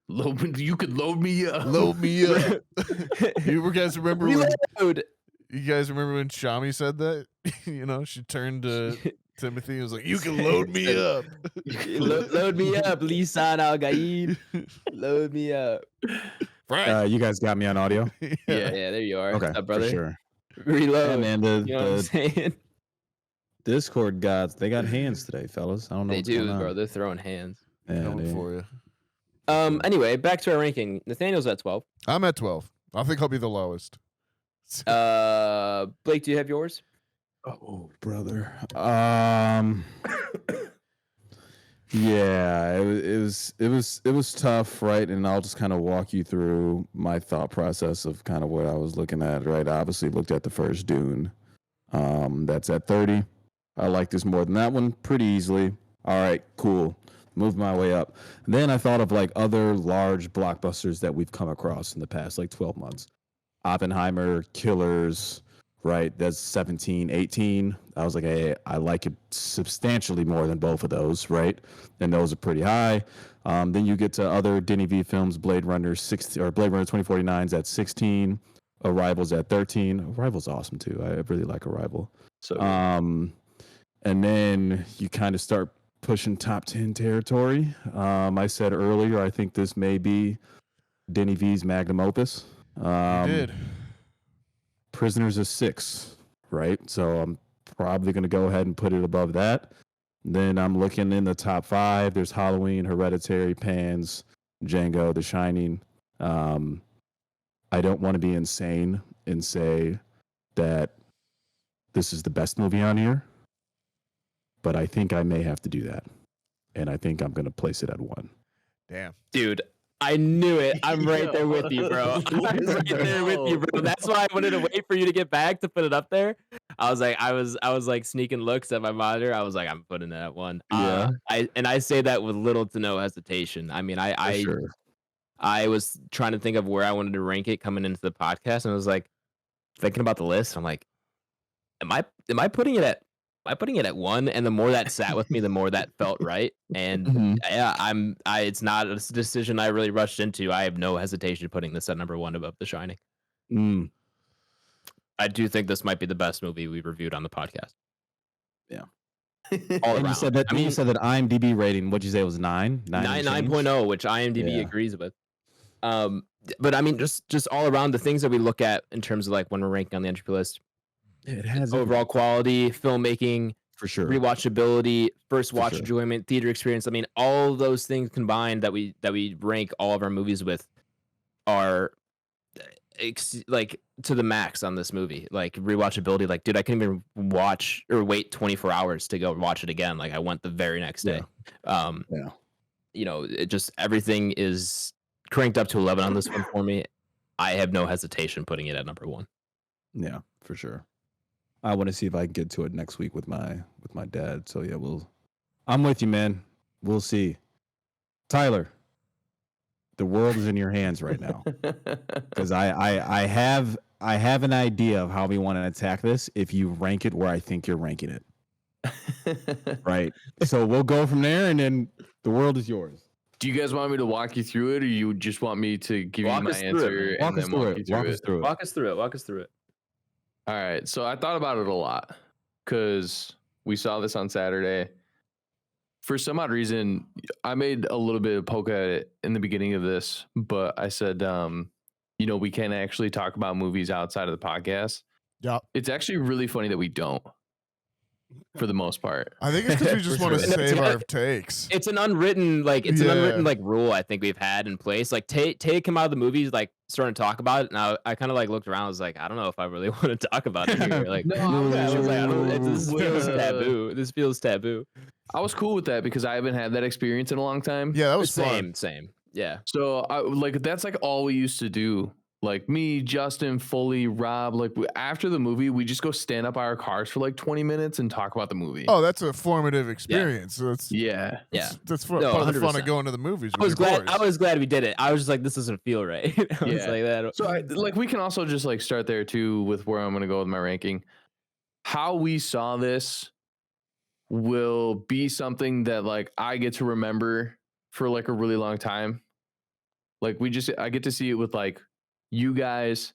You could load me up. Load me up. You guys remember Reload. You guys remember when Shami said that? You know, she turned to Timothy and was like, "You can load me up. Load me up, Lisan Al Gaib. Load me up." Right. You guys got me on audio? Yeah, there you are. Okay, What's up, brother? for sure. Reload. Yeah, man, you know what I'm saying? Discord gods, they got hands today, fellas. I don't know. They what's do, going on. bro. They're throwing hands. Yeah, Coming for you. Anyway, back to our ranking. Nathaniel's at 12. I'm at 12. I think I'll be the lowest. Blake, do you have yours? Oh, brother. Yeah, it was tough, right? And I'll just kind of walk you through my thought process of kind of what I was looking at, right? I obviously looked at the first Dune. That's at 30. I like this more than that one pretty easily. All right, cool. Moved my way up. And then I thought of like other large blockbusters that we've come across in the past like 12 months. Oppenheimer, Killers, right? That's 17, 18. I was like, hey, I like it substantially more than both of those, right? And those are pretty high. Then you get to other Denis V films, Blade Runner 2049's at 16, Arrival's at 13. Arrival's awesome too. I really like Arrival. So and then you kind of start pushing top 10 territory. I said earlier, I think this may be Denis V's magnum opus. You did. Prisoners is 6, right? So I'm probably going to go ahead and put it above that. Then I'm looking in the top 5. There's Halloween, Hereditary, Pans, Django, The Shining. I don't want to be insane and say that this is the best movie on here, but I think I may have to do that. And I think I'm going to place it at 1. Damn. Dude, I knew it. I'm right there with you, bro. I was right there with you, bro. That's why I wanted to wait for you to get back to put it up there. I was like sneaking looks at my monitor. I was like, I'm putting it at 1. Yeah. I say that with little to no hesitation. I mean, I was trying to think of where I wanted to rank it coming into the podcast, and I was like thinking about the list. I'm like, am I putting it at 1? And the more that sat with me, the more that felt right. And yeah, it's not a decision I really rushed into. I have no hesitation putting this at number 1 above The Shining. I do think this might be the best movie we reviewed on the podcast. Yeah. All and around. you said that you said that IMDb rating, what'd you say it was 9? 9.0, which IMDb agrees with. But I mean, just all around the things that we look at in terms of like when we're ranking on the entropy list. It has overall quality, filmmaking, for sure, rewatchability, first watch enjoyment, theater experience. I mean, all those things combined that we rank all of our movies with are like to the max on this movie. Like rewatchability, like dude, I couldn't even watch or wait 24 hours to go watch it again. Like I went the very next day. You know, it just everything is cranked up to 11 on this one for me. I have no hesitation putting it at number 1. Yeah, for sure. I want to see if I can get to it next week with my dad. So yeah, I'm with you, man. We'll see. Tyler, the world is in your hands right now. Because I have an idea of how we want to attack this if you rank it where I think you're ranking it. Right. So we'll go from there, and then the world is yours. Do you guys want me to walk you through it, or you just want me to give you my answer and then walk you through it? Walk us through it. All right. So I thought about it a lot because we saw this on Saturday. For some odd reason, I made a little bit of poke at it in the beginning of this, but I said, we can't actually talk about movies outside of the podcast. Yeah. It's actually really funny that we don't. for the most part. I think it's because we just want to sure. save No, our takes. It's an unwritten Yeah. rule I think we've had in place. Like Tay came out of the movies like starting to talk about it, and I kind of like looked around. I was like, I don't know if I really want to talk about it here. Like, No, I'm I was like, I don't. cool This with, feels taboo. This feels taboo. I was cool with that because I haven't had that experience in a long time. Yeah, that was fun. Same. Yeah. So that's like all we used to do. Like me, Justin, Foley, Rob, like after the movie, we just go stand up by our cars for like 20 minutes and talk about the movie. Oh, that's a formative experience. So that's yeah. that's No, part of the fun 100%. of going to the movies. I was with your glad. boys. I was glad we did it. I was just like, this doesn't feel right. I was like that. So like we can also just like start there too with where I'm going to go with my ranking. How we saw this will be something that like I get to remember for like a really long time. Like I get to see it with like you guys.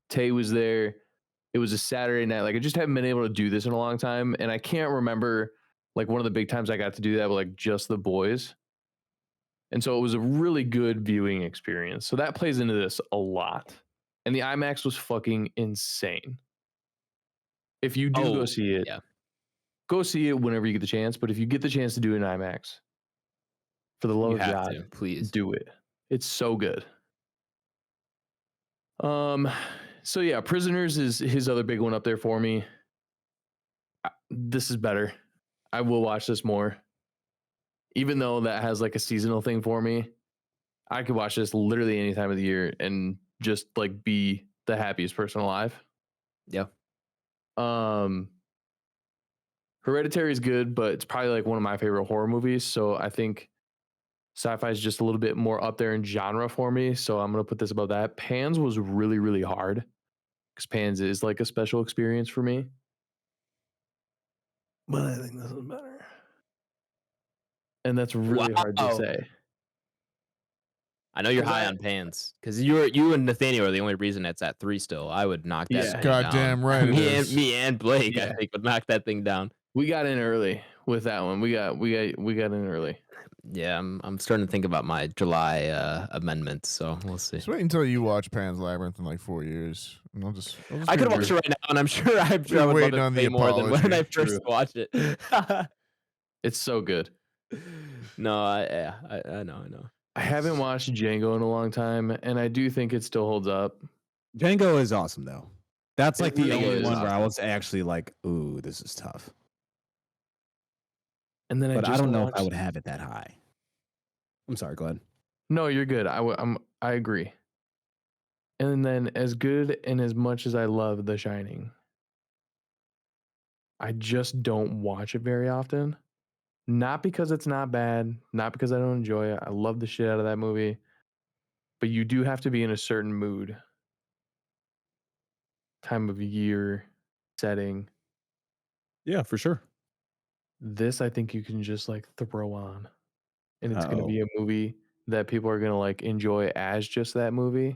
Tay was there. It was a Saturday night. Like I just haven't been able to do this in a long time, and I can't remember like one of the big times I got to do that with like just the boys. And so it was a really good viewing experience. So that plays into this a lot. And the IMAX was fucking insane. If you do go see it, go see it whenever you get the chance. But if you get the chance to do it in IMAX, for the love of God, please do it. It's so good. So yeah, Prisoners is his other big one up there for me. This is better. I will watch this more. Even though that has like a seasonal thing for me, I could watch this literally any time of the year and just like be the happiest person alive. Yeah. Hereditary is good, but it's probably like one of my favorite horror movies. So I think sci-fi is just a little bit more up there in genre for me. So I'm going to put this above that. Pans was really, really hard because Pans is like a special experience for me. But I think this is better. And that's really hard to say. I know you're high on Pans because you and Nathaniel are the only reason it's at 3 still. I would knock that thing goddamn down. right. Me and Blake, I think, would knock that thing down. We got in early with that one. We got in early. Yeah, I'm starting to think about my July amendment, so we'll see. Just wait until you watch Pan's Labyrinth in like 4 years. And I could watch it right now, and I'm sure I would love it way more than when I first watched it. It's so good. No, I know. I haven't watched Django in a long time, and I do think it still holds up. Django is awesome though. That's like the really only is one where I was actually like, ooh, this is tough. And then But I don't know if I would have it that high. I'm sorry, go ahead. No, you're good. I agree. And then as good and as much as I love The Shining, I just don't watch it very often. Not because it's not bad, not because I don't enjoy it. I love the shit out of that movie. But you do have to be in a certain mood, time of year, setting. Yeah, for sure. This I think you can just like throw on. And it's going to be a movie that people are going to like enjoy as just that movie.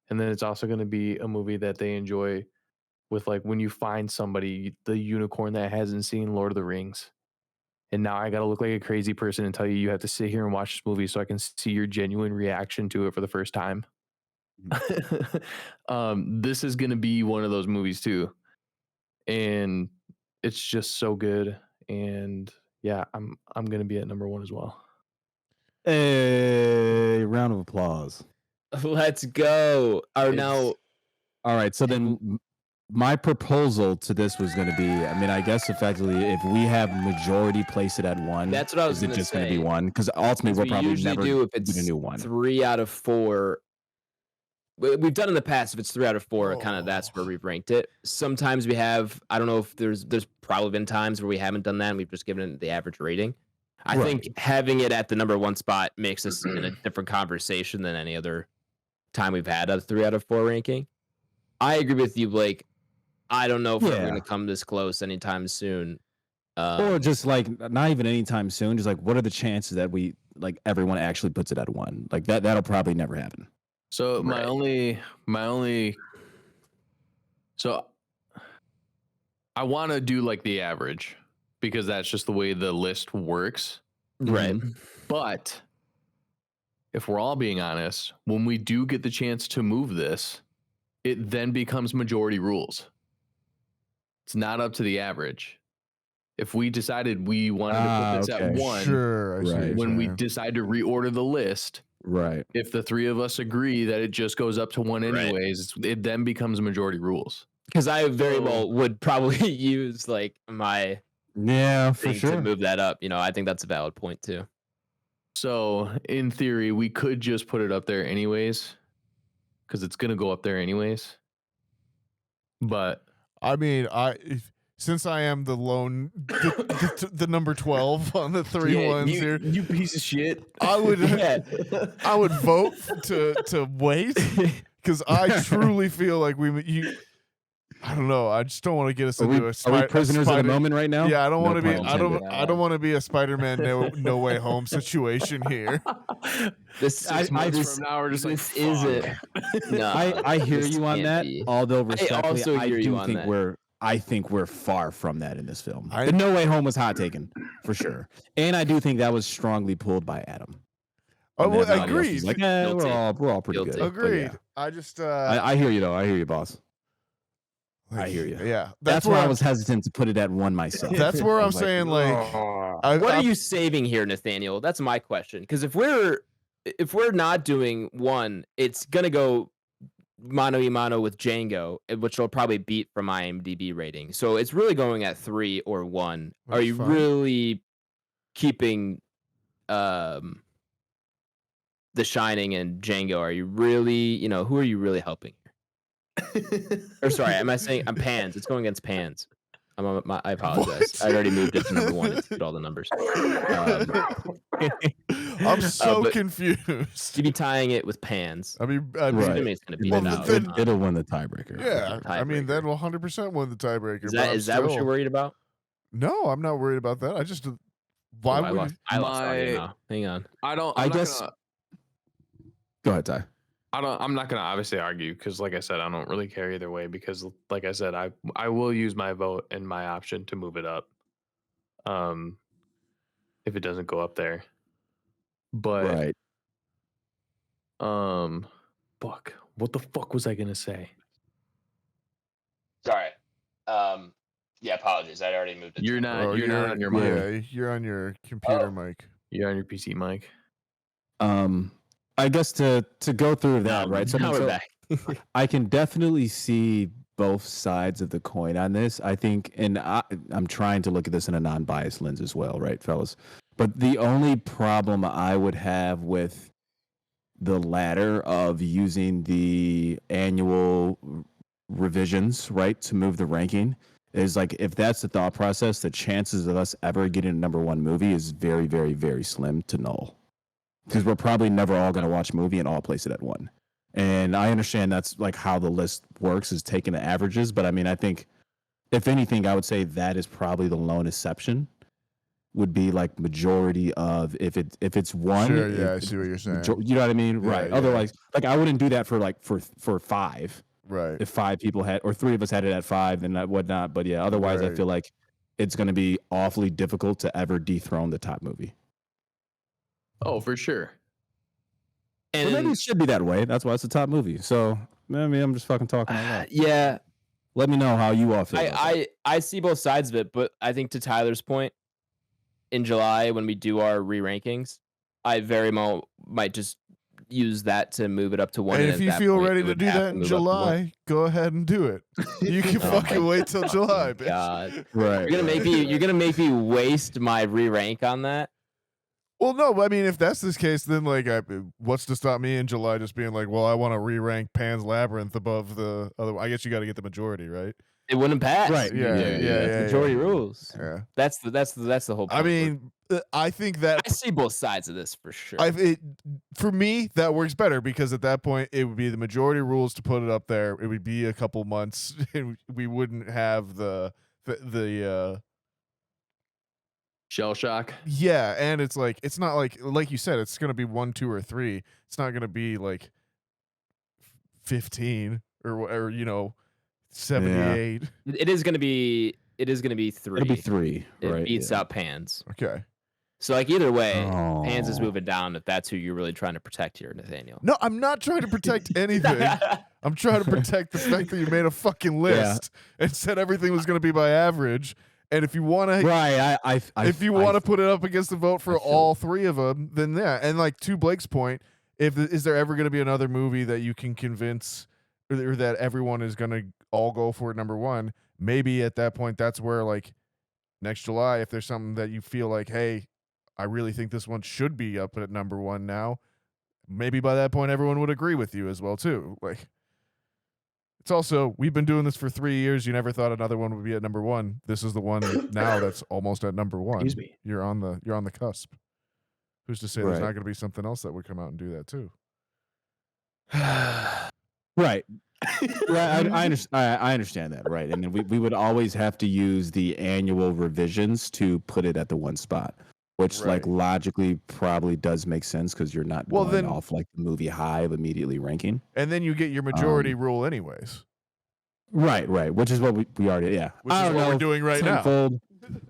And then it's also going to be a movie that they enjoy with like when you find somebody, the unicorn that hasn't seen Lord of the Rings. And now I got to look like a crazy person and tell you have to sit here and watch this movie so I can see your genuine reaction to it for the first time. This is going to be one of those movies too. And it's just so good. And yeah, I'm going to be at number 1 as well. A round of applause. Let's go. All right, so then my proposal to this was going to be, I mean, I guess effectively, if we have majority place it at 1, that's what I was going to just going to be 1? Because ultimately, we'll probably never do if it's a new one. 3 out of 4. We've done in the past. If it's 3 out of 4, kind of that's where we've ranked it. Sometimes we have. I don't know if there's probably been times where we haven't done that and we've just given it the average rating. I think having it at the number 1 spot makes us in a different conversation than any other time we've had a 3 out of 4 ranking. I agree with you, Blake. I don't know if we're going to come this close anytime soon. Or just like not even anytime soon. Just like what are the chances that we like everyone actually puts it at 1? Like that'll probably never happen. So my only so I want to do like the average because that's just the way the list works. Right. But if we're all being honest, when we do get the chance to move this, it then becomes majority rules. It's not up to the average. If we decided we wanted to put this at okay. 1, Sure. I see what Right. you're when we saying. decide to reorder the list, Right. if the 3 of us agree that it just goes up to 1 Right. anyways, it then becomes majority rules. Because I very So- well would probably use like my Yeah, for thing to sure. move that up. I think that's a valid point too. So in theory, we could just put it up there anyways, because it's gonna go up there anyways. But I mean, since I am the lone, the number 12 on the three ones here, you piece of shit. I would, Yeah. I would vote to wait because I truly feel like I don't know. I just don't want to get us Are into we prisoners of the moment right now? Yeah, I don't No want to be. pun I don't. intended. I don't want to be a Spider-Man no way home situation here. This 6 months this, from now, we're just like, this isn't. No, I hear this you on can't that. be. Although respectfully, also I hear you do on think that. I think we're far from that in this film. I- The No Way Home was hot taken for sure, and I do think that was strongly pulled by Adam. Oh, And well, everybody else was agreed. Like, Guilty. we're all pretty Guilty. good. But Agreed. yeah. I just. I hear you though. I hear you, boss. like, I hear you. Yeah, That's why I was hesitant to put it at 1 myself. That's where I I'm was like, saying like. "Oh." What are you saving here, Nathaniel? That's my question. Because if we're not doing 1, it's gonna go mano a mano with Django, which will probably beat from IMDb rating. So it's really going at 3 or 1. Are That's you fine. really keeping The Shining and Django? Are you really, who are you really helping here? Or sorry, am I saying I'm Pans? It's going against Pans. I apologize. What? I already moved it to number 1. It's all the numbers. I'm so but- confused. You'd be tying it with Pans. I mean, Right. Assuming it's going to be Well, the the no. thing- It'll win the tiebreaker. yeah, I mean tiebreaker. that will 100% win the tiebreaker. Is but that I'm is that what still- you're worried about? No, I'm not worried about that. I just why Oh, would I lost audio My- now. Hang on. I don't. I I'm not guess- gonna- Go ahead, Ty. I'm not gonna obviously argue because, like I said, I don't really care either way. Because, like I said, I will use my vote and my option to move it up. If it doesn't go up there, but Right. fuck. What the fuck was I gonna say? Sorry. Yeah, apologies. I already moved it. You're not. Oh, you're not on your mic. Yeah, you're on your computer Oh. mic. You're on your PC mic. I guess to go through that, right? Now we're so back. I can definitely see both sides of the coin on this. I think, and I'm trying to look at this in a non-biased lens as well, right, fellas? But the only problem I would have with the latter of using the annual revisions, right, to move the ranking is like, if that's the thought process, the chances of us ever getting a number 1 movie is very, very, very slim to null. Because we're probably never all going to watch a movie and all place it at 1. And I understand that's like how the list works, is taking the averages. But I mean, I think if anything, I would say that is probably the lone exception. Would be like majority of if it's 1. Sure, yeah, I see what you're saying. You know what I mean, Yeah, right? yeah. Otherwise, like I wouldn't do that for 5. Right. If 5 people had, or 3 of us had it at 5, then that whatnot. But yeah, otherwise, I Right. feel like it's going to be awfully difficult to ever dethrone the top movie. Oh, for sure. And Well, maybe it should be that way. That's why it's the top movie. So, I mean, I'm just fucking talking out loud. yeah, Let me know how you all feel. about that. I see both sides of it, but I think to Tyler's point, in July when we do our re-rankings, I very might just use that to move it up to 1. And at if you that feel point, ready it to would do have that to in move up to 1. July, go ahead and do it. You can Oh fucking my wait till July, fucking bitch. God. Right. You're gonna make me waste my re-rank on that. Well, no, but I mean, if that's the case, then like, what's to stop me in July just being like, well, I want to re-rank Pan's Labyrinth above the other. I guess you got to get the majority, right? It wouldn't pass. Right. Yeah. Majority rules. Yeah. That's the whole point. I mean, I think that I see both sides of this for sure. for me that works better because at that point it would be the majority rules to put it up there. It would be a couple months, and we wouldn't have the Shell shock. yeah, and it's not like you said, it's gonna be 1, 2, or 3. It's not gonna be like 15 or 78. it is gonna be 3. It'll be 3. It right. beats yeah. out Pans. Okay. So like either way, Pans is Oh. moving down if that's who you're really trying to protect here, Nathaniel. No, I'm not trying to protect anything. I'm trying to protect the fact that you made a fucking list and said everything was going to be by average. And if you want to, right, if you want to put it up against the vote for all three of them, then yeah. And like to Blake's point, is there ever going to be another movie that you can convince or that everyone is going to all go for number one? Maybe at that point, that's where like next July, if there's something that you feel like, hey, I really think this one should be up at number one now. Maybe by that point, everyone would agree with you as well too. Like, it's also, we've been doing this for 3 years. You never thought another one would be at number one. This is the one now that's almost at number one. Excuse me. You're on the cusp. Who's to say there's not going to be something else that would come out and do that too? Right. Yeah, I understand that, right? And then we would always have to use the annual revisions to put it at the one spot, which like logically probably does make sense because you're not going off like the movie high of immediately ranking. And then you get your majority rule anyways. Right, which is what we already, Which is what we're doing right now.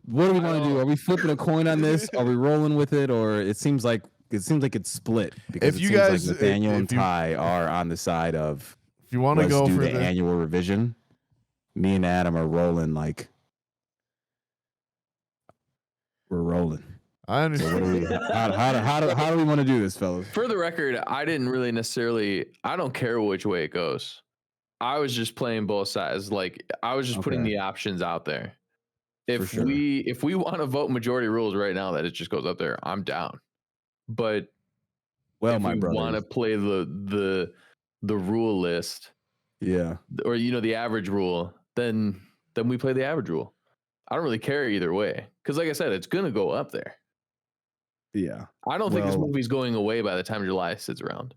What do we want to do? Are we flipping a coin on this? Are we rolling with it? Or it seems like it's split because if it you seems guys, like Nathaniel and Ty are on the side of if you want to go do for the annual revision. Me and Adam are rolling like we're rolling. I understand. So how do we want to do this, fellas? For the record, I didn't really necessarily. I don't care which way it goes. I was just playing both sides. Like I was just putting the options out there. If we want to vote majority rules right now, that it just goes up there, I'm down. But if we want to play the rule list, or the average rule, then we play the average rule. I don't really care either way because, like I said, it's gonna go up there. Yeah, I don't think this movie's going away by the time July sits around.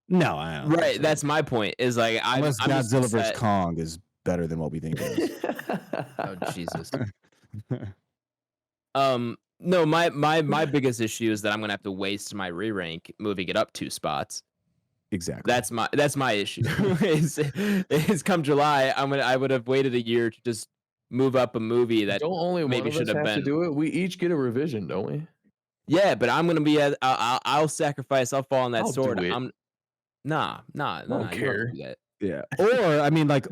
No, I don't. Right, that's my point. Is like unless Godzilla vs Kong is better than what we think it is. Oh Jesus. No, my biggest issue is that I'm gonna have to waste my re-rank moving it up 2 spots. Exactly. That's my issue. is come July, I would have waited a year to just move up a movie that don't only maybe should have been. To do it. We each get a revision, don't we? Yeah, but I'm gonna be I'll sacrifice. I'll fall on that sword. Nah. I don't care. Yeah. Or I mean, like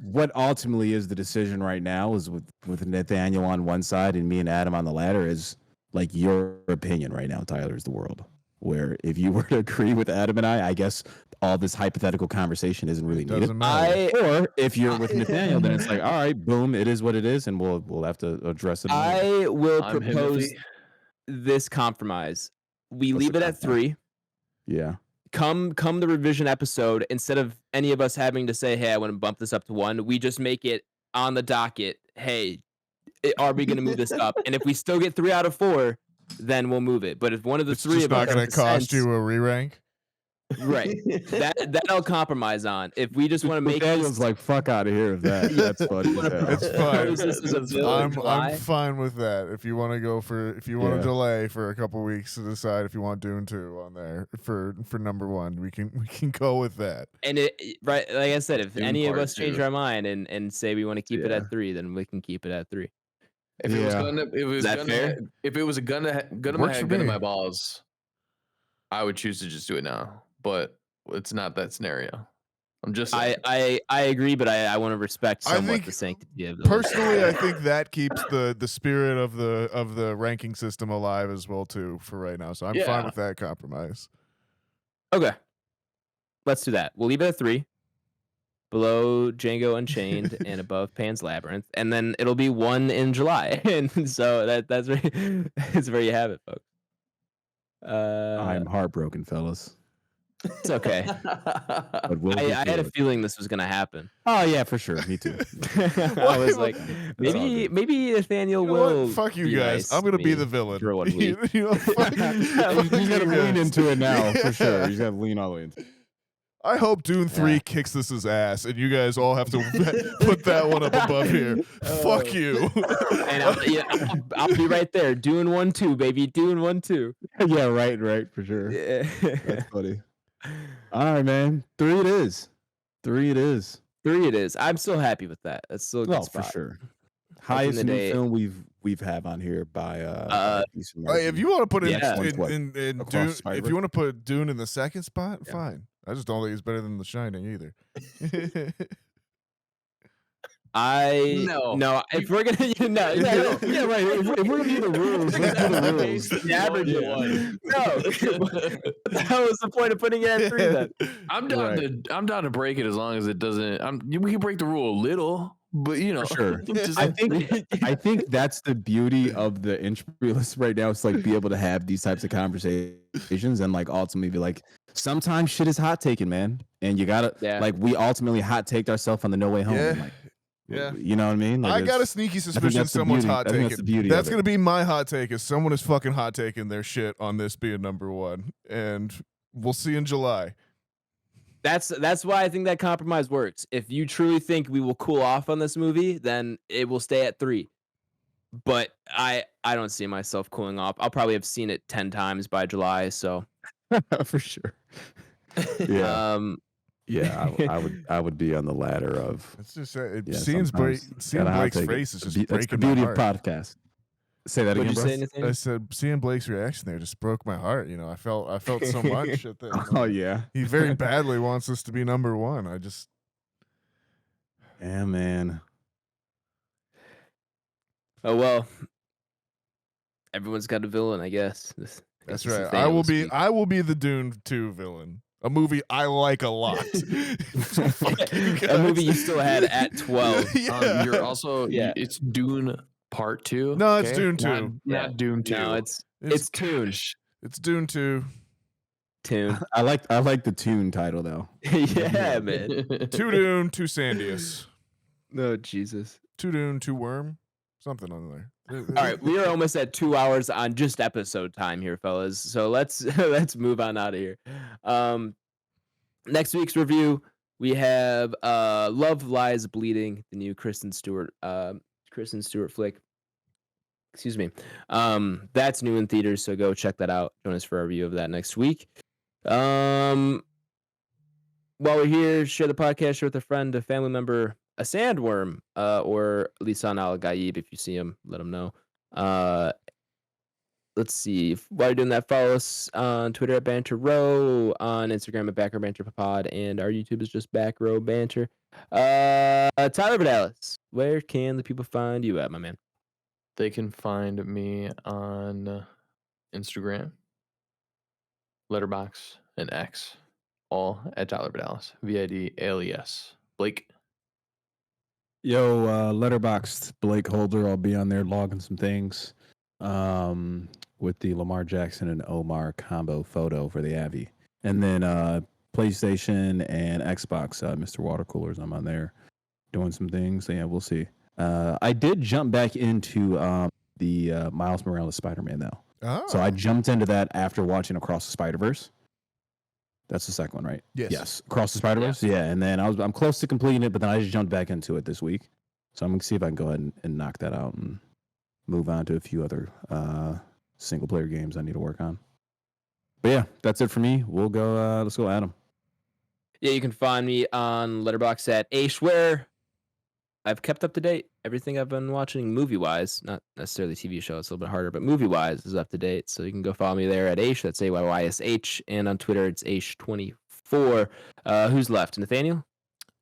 what ultimately is the decision right now is with Nathaniel on one side and me and Adam on the latter is like your opinion right now, Tyler, is the world. Where if you were to agree with Adam and I guess all this hypothetical conversation isn't really needed. Or if you're with Nathaniel, then it's like, all right, boom, it is what it is, and we'll have to address it. I will propose this compromise. We leave it at 3. Yeah. Come the revision episode, instead of any of us having to say, hey, I want to bump this up to 1, we just make it on the docket. Hey, are we going to move this up? And if we still get 3 out of 4, then we'll move it. But if one of the it's 3 of us, it's not going to cost you a re-rank. Right. that I'll compromise on. If we just want to make Daniel's like, fuck out of here with that. That's funny. It's fine. I'm fine with that. If you want to delay for a couple weeks to decide if you want Dune 2 on there for number 1, we can go with that. And like I said, if any of us change our mind and say we want to keep it at 3, then we can keep it at 3. If it was a gun to my head, gun to my balls, I would choose to just do it now. But it's not that scenario. I'm just saying. I agree, but I want to respect somewhat the sanctity of the personally. I think that keeps the spirit of the ranking system alive as well too for right now. So I'm fine with that compromise. Okay, let's do that. We'll leave it at 3, below Django Unchained and above Pan's Labyrinth, and then it'll be 1 in July. And so that's where you have it, folks. I'm heartbroken, fellas. It's okay. But I had a feeling this was gonna happen. Oh yeah, for sure. Me too. I was like, maybe Nathaniel will. Fuck you guys. I'm gonna be the villain. For 1 week. You gotta lean into it now for sure. You gotta lean all the way into it. I hope Dune 3 kicks this ass, and you guys all have to put that one up above here. Fuck you. And I'll be right there. Dune 1-2, baby. Dune 1-2. Yeah, right, for sure. Yeah. That's funny. All right, man. 3 it is. 3 it is. 3 it is. I'm still happy with that. That's still a good spot. For sure. Highest new film we've have on here by if you want to put it in Dune, if you want to put Dune in the second spot, fine. I just don't think it's better than The Shining either. No. If we're gonna yeah, right. If we're gonna do the rules, let's do the rules. Based The average on one. No, that was the point of putting it at 3 then. I'm down to break it as long as it doesn't. We can break the rule a little, but For sure. just, I think that's the beauty of the entry list right now. It's like be able to have these types of conversations and like ultimately be like, sometimes shit is hot taking, man, and you gotta like we ultimately hot taked ourselves on the No Way Home. Yeah. And, like, Yeah. you know what I mean? Like, I got a sneaky suspicion that's the someone's beauty- hot I think taking. that's the beauty That's of it. gonna be my hot take. Is someone is fucking hot taking their shit on this being number one, and we'll see in July. That's why I think that compromise works. If you truly think we will cool off on this movie, then it will stay at 3. But I don't see myself cooling off. I'll probably have seen it 10 times by July. So for sure. Yeah. yeah. I would be on the ladder of It's just seeing Blake's face is just that's the breaking beauty my of heart. podcast. Say that What'd again, you bro. say, Nathaniel? I said seeing Blake's reaction there just broke my heart. You know, I felt so much at that. Oh yeah. He very badly wants us to be number one. I just Yeah, man. Oh well. Everyone's got a villain, I guess. that's right. I will be the Dune 2 villain. A movie I like a lot. Fuck you A guys. movie you still had at 12. Yeah. you're also Yeah. It's Dune Part 2. No, it's Dune 2. Not Dune 2. No, it's Tune. It's Dune 2. Tune. I like the tune title though. Yeah, man. 2 Dune, 2 Sandius. No, Jesus. 2 Dune, 2 Worm. Something on there. All right, we are almost at 2 hours on just episode time here, fellas. So let's move on out of here. Next week's review, we have Love Lies Bleeding, the new Kristen Stewart flick. Excuse me. That's new in theaters, so go check that out. Join us for a review of that next week. While we're here, share the podcast, share with a friend, a family member, a sandworm, or Lisan Al Gaib. If you see him, let him know. Let's see. While you're doing that, follow us on Twitter at Banter Row, on Instagram at Back Row Banter Pod, and our YouTube is just Back Row Banter. Tyler Vidalis, where can the people find you at, my man? They can find me on Instagram, Letterboxd, and X, all at Tyler Vidalis, VIDALES. Blake. Yo, Letterboxd, BlakeHolder. I'll be on there logging some things with the Lamar Jackson and Omar combo photo for the Avi. And then PlayStation and Xbox, Mr. Watercoolers, I'm on there doing some things. So yeah, we'll see. I did jump back into the Miles Morales Spider-Man, though. Oh. So I jumped into that after watching Across the Spider-Verse. That's the second one, right? Yes. Across the Spider-Verse. Yeah, and then I'm close to completing it, but then I just jumped back into it this week. So I'm gonna see if I can go ahead and knock that out and move on to a few other single player games I need to work on. But yeah, that's it for me. We'll go. Let's go, Adam. Yeah, you can find me on Letterboxd at Ashware. I've kept up to date. Everything I've been watching movie-wise, not necessarily TV show, it's a little bit harder, but movie-wise is up to date. So you can go follow me there at Aish, that's AYYSH, and on Twitter it's Aish24. Who's left? Nathaniel?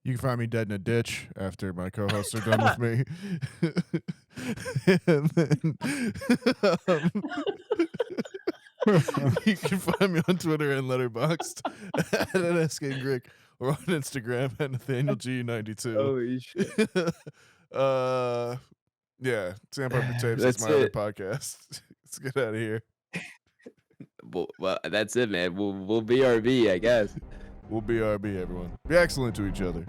You can find me dead in a ditch after my co-hosts are done with me. And then, you can find me on Twitter and Letterboxd at NSKGrick or on Instagram at NathanielG92. Holy shit. Yeah, Sandpiper Tapes is That's my other it. podcast. Let's get out of here. Well, that's it, man. We'll BRB, I guess. We'll BRB, everyone. Be excellent to each other.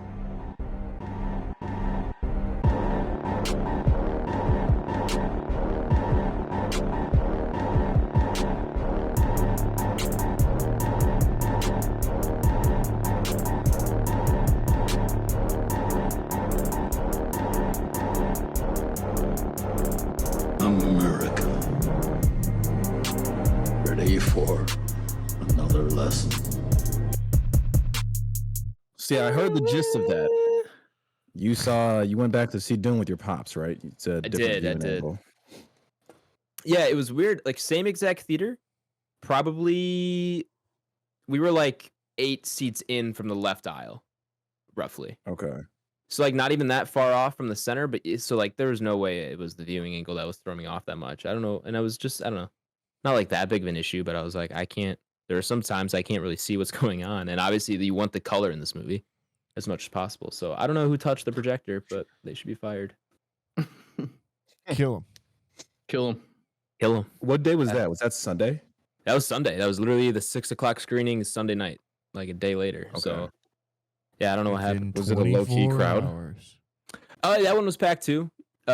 I'm America. Ready for another lesson. See, I heard the gist of that. You went back to see Dune with your pops, right? It's a different viewing angle. Yeah, it was weird. Like, same exact theater. Probably, we were like 8 seats in from the left aisle, roughly. Okay. So like not even that far off from the center, but so like there was no way it was the viewing angle that was throwing me off that much. I don't know, and I was just I don't know, not like that big of an issue, but I was like I can't. There are some times I can't really see what's going on, and obviously you want the color in this movie as much as possible. So I don't know who touched the projector, but they should be fired. Kill him. Kill him. Kill them. What day was that? Was that Sunday? That was Sunday. That was literally the 6:00 screening Sunday night, like a day later. Okay. So yeah, I don't know what happened. Was it a low-key 24 crowd? hours. Oh, that one was packed too. It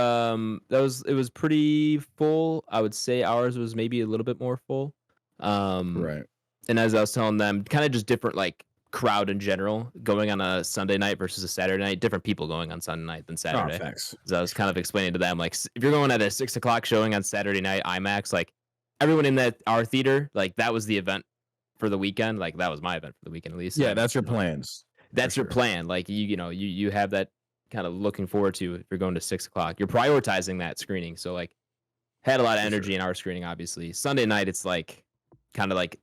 was pretty full. I would say ours was maybe a little bit more full. Right. And as I was telling them, kind of just different like crowd in general going on a Sunday night versus a Saturday night. Different people going on Sunday night than Saturday. Facts. So I was kind of explaining to them like if you're going at a 6:00 showing on Saturday night IMAX, like everyone in our theater, like that was the event for the weekend. Like that was my event for the weekend at least. Yeah, And, that's your you know, plans. that's your sure. plan. Like you have that kind of looking forward to if you're going to 6:00. You're prioritizing that screening. So like had a lot of energy in our screening, obviously. Sunday night it's like kind of like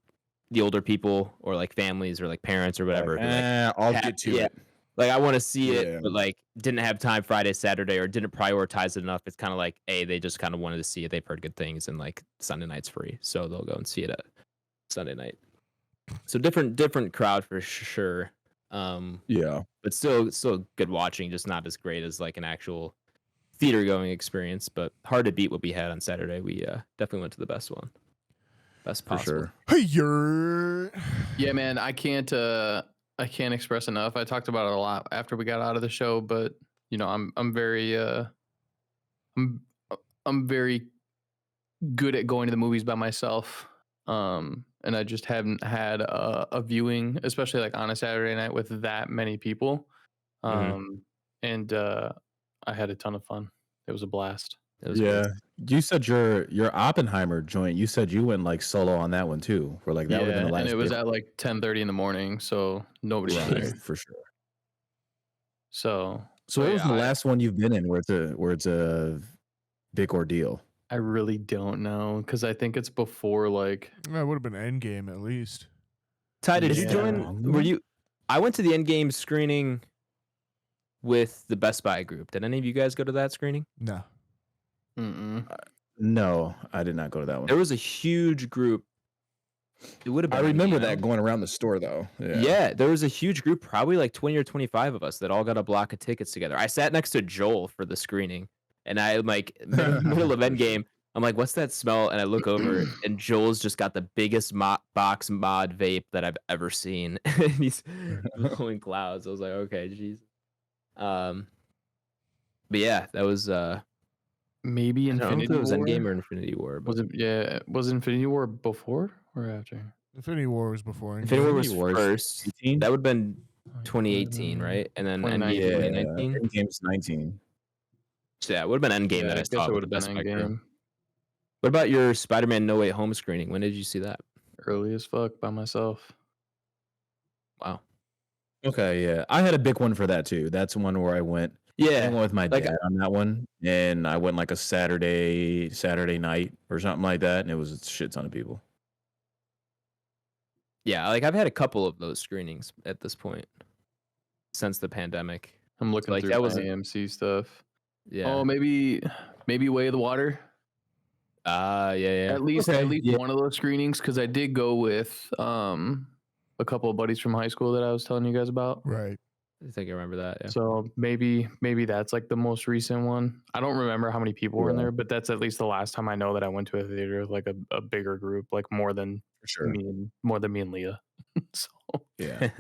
the older people or like families or like parents or whatever. Like, who, like, I'll get to yeah. it. Like I want to see Yeah. it, but like didn't have time Friday, Saturday, or didn't prioritize it enough. It's kind of like, they just kind of wanted to see it. They've heard good things, and like Sunday night's free, so they'll go and see it at Sunday night. So different crowd for sure. Yeah. But still good watching, just not as great as like an actual theater going experience. But hard to beat what we had on Saturday. We definitely went to the best one, best For possible. sure. Hey, you're. Yeah, man, I can't express enough. I talked about it a lot after we got out of the show, but you know, I'm very I'm very good at going to the movies by myself. And I just haven't had a viewing, especially like on a Saturday night with that many people. And I had a ton of fun. It was a blast. It was Yeah. good. You said your Oppenheimer joint, you said you went like solo on that one too. Where like that would have been the last and it was big- at like 10:30 in the morning, so nobody was there. Right, for sure. So So what was yeah, the last one you've been in where it's a big ordeal? I really don't know because I think it's before like That would have been Endgame at least. Ty, did you Yeah. join? Were you? I went to the Endgame screening with the Best Buy group. Did any of you guys go to that screening? No. No, I did not go to that one. There was a huge group. It would have been. I remember you know? that going around the store though. Yeah, there was a huge group, probably like 20 or 25 of us that all got a block of tickets together. I sat next to Joel for the screening, and I'm like, middle of Endgame, I'm like, what's that smell? And I look over, and Joel's just got the biggest box mod vape that I've ever seen. And he's blowing clouds. I was like, okay, jeez. But yeah, that was maybe I don't know if Infinity it was War. Endgame or Infinity War. But Was it? Yeah, was Infinity War before or after? Infinity War was before. Infinity War was Infinity War is first. 18? That would have been 2018, right? And then Endgame 2019. 2019. Endgame's 19. So yeah, it would have been Endgame Yeah, that I I guess saw. it with would the have been Best Buy crew. Endgame. What about your Spider-Man No Way Home screening? When did you see that? Early as fuck by myself. Wow. Okay, yeah. I had a big one for that too. That's one where I went with my like- dad on that one. And I went like a Saturday night or something like that, and it was a shit ton of people. Yeah, like I've had a couple of those screenings at this point since the pandemic. I'm looking like, through that my was a- AMC stuff. Yeah. Oh, maybe Way of the Water. Yeah. At least Okay, yeah. one of those screenings because I did go with a couple of buddies from high school that I was telling you guys about. Right. I think I remember that. Yeah. So maybe that's like the most recent one. I don't remember how many people were in Yeah. there, but that's at least the last time I know that I went to a theater, like a bigger group, like more than For sure. me and Leah. So Yeah.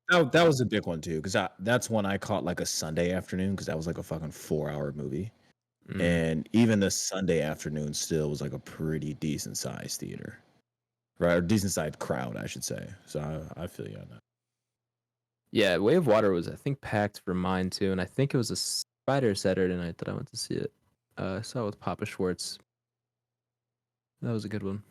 That was a big one too, because that's one I caught like a Sunday afternoon, because that was like a fucking 4-hour movie. Mm. And even the Sunday afternoon still was like a pretty decent sized theater. Right? Or decent sized crowd, I should say. So I feel you on that. Yeah, Way of Water was I think packed for mine too, and I think it was a Spider Saturday night that I went to see it. I saw it with Papa Schwartz. That was a good one.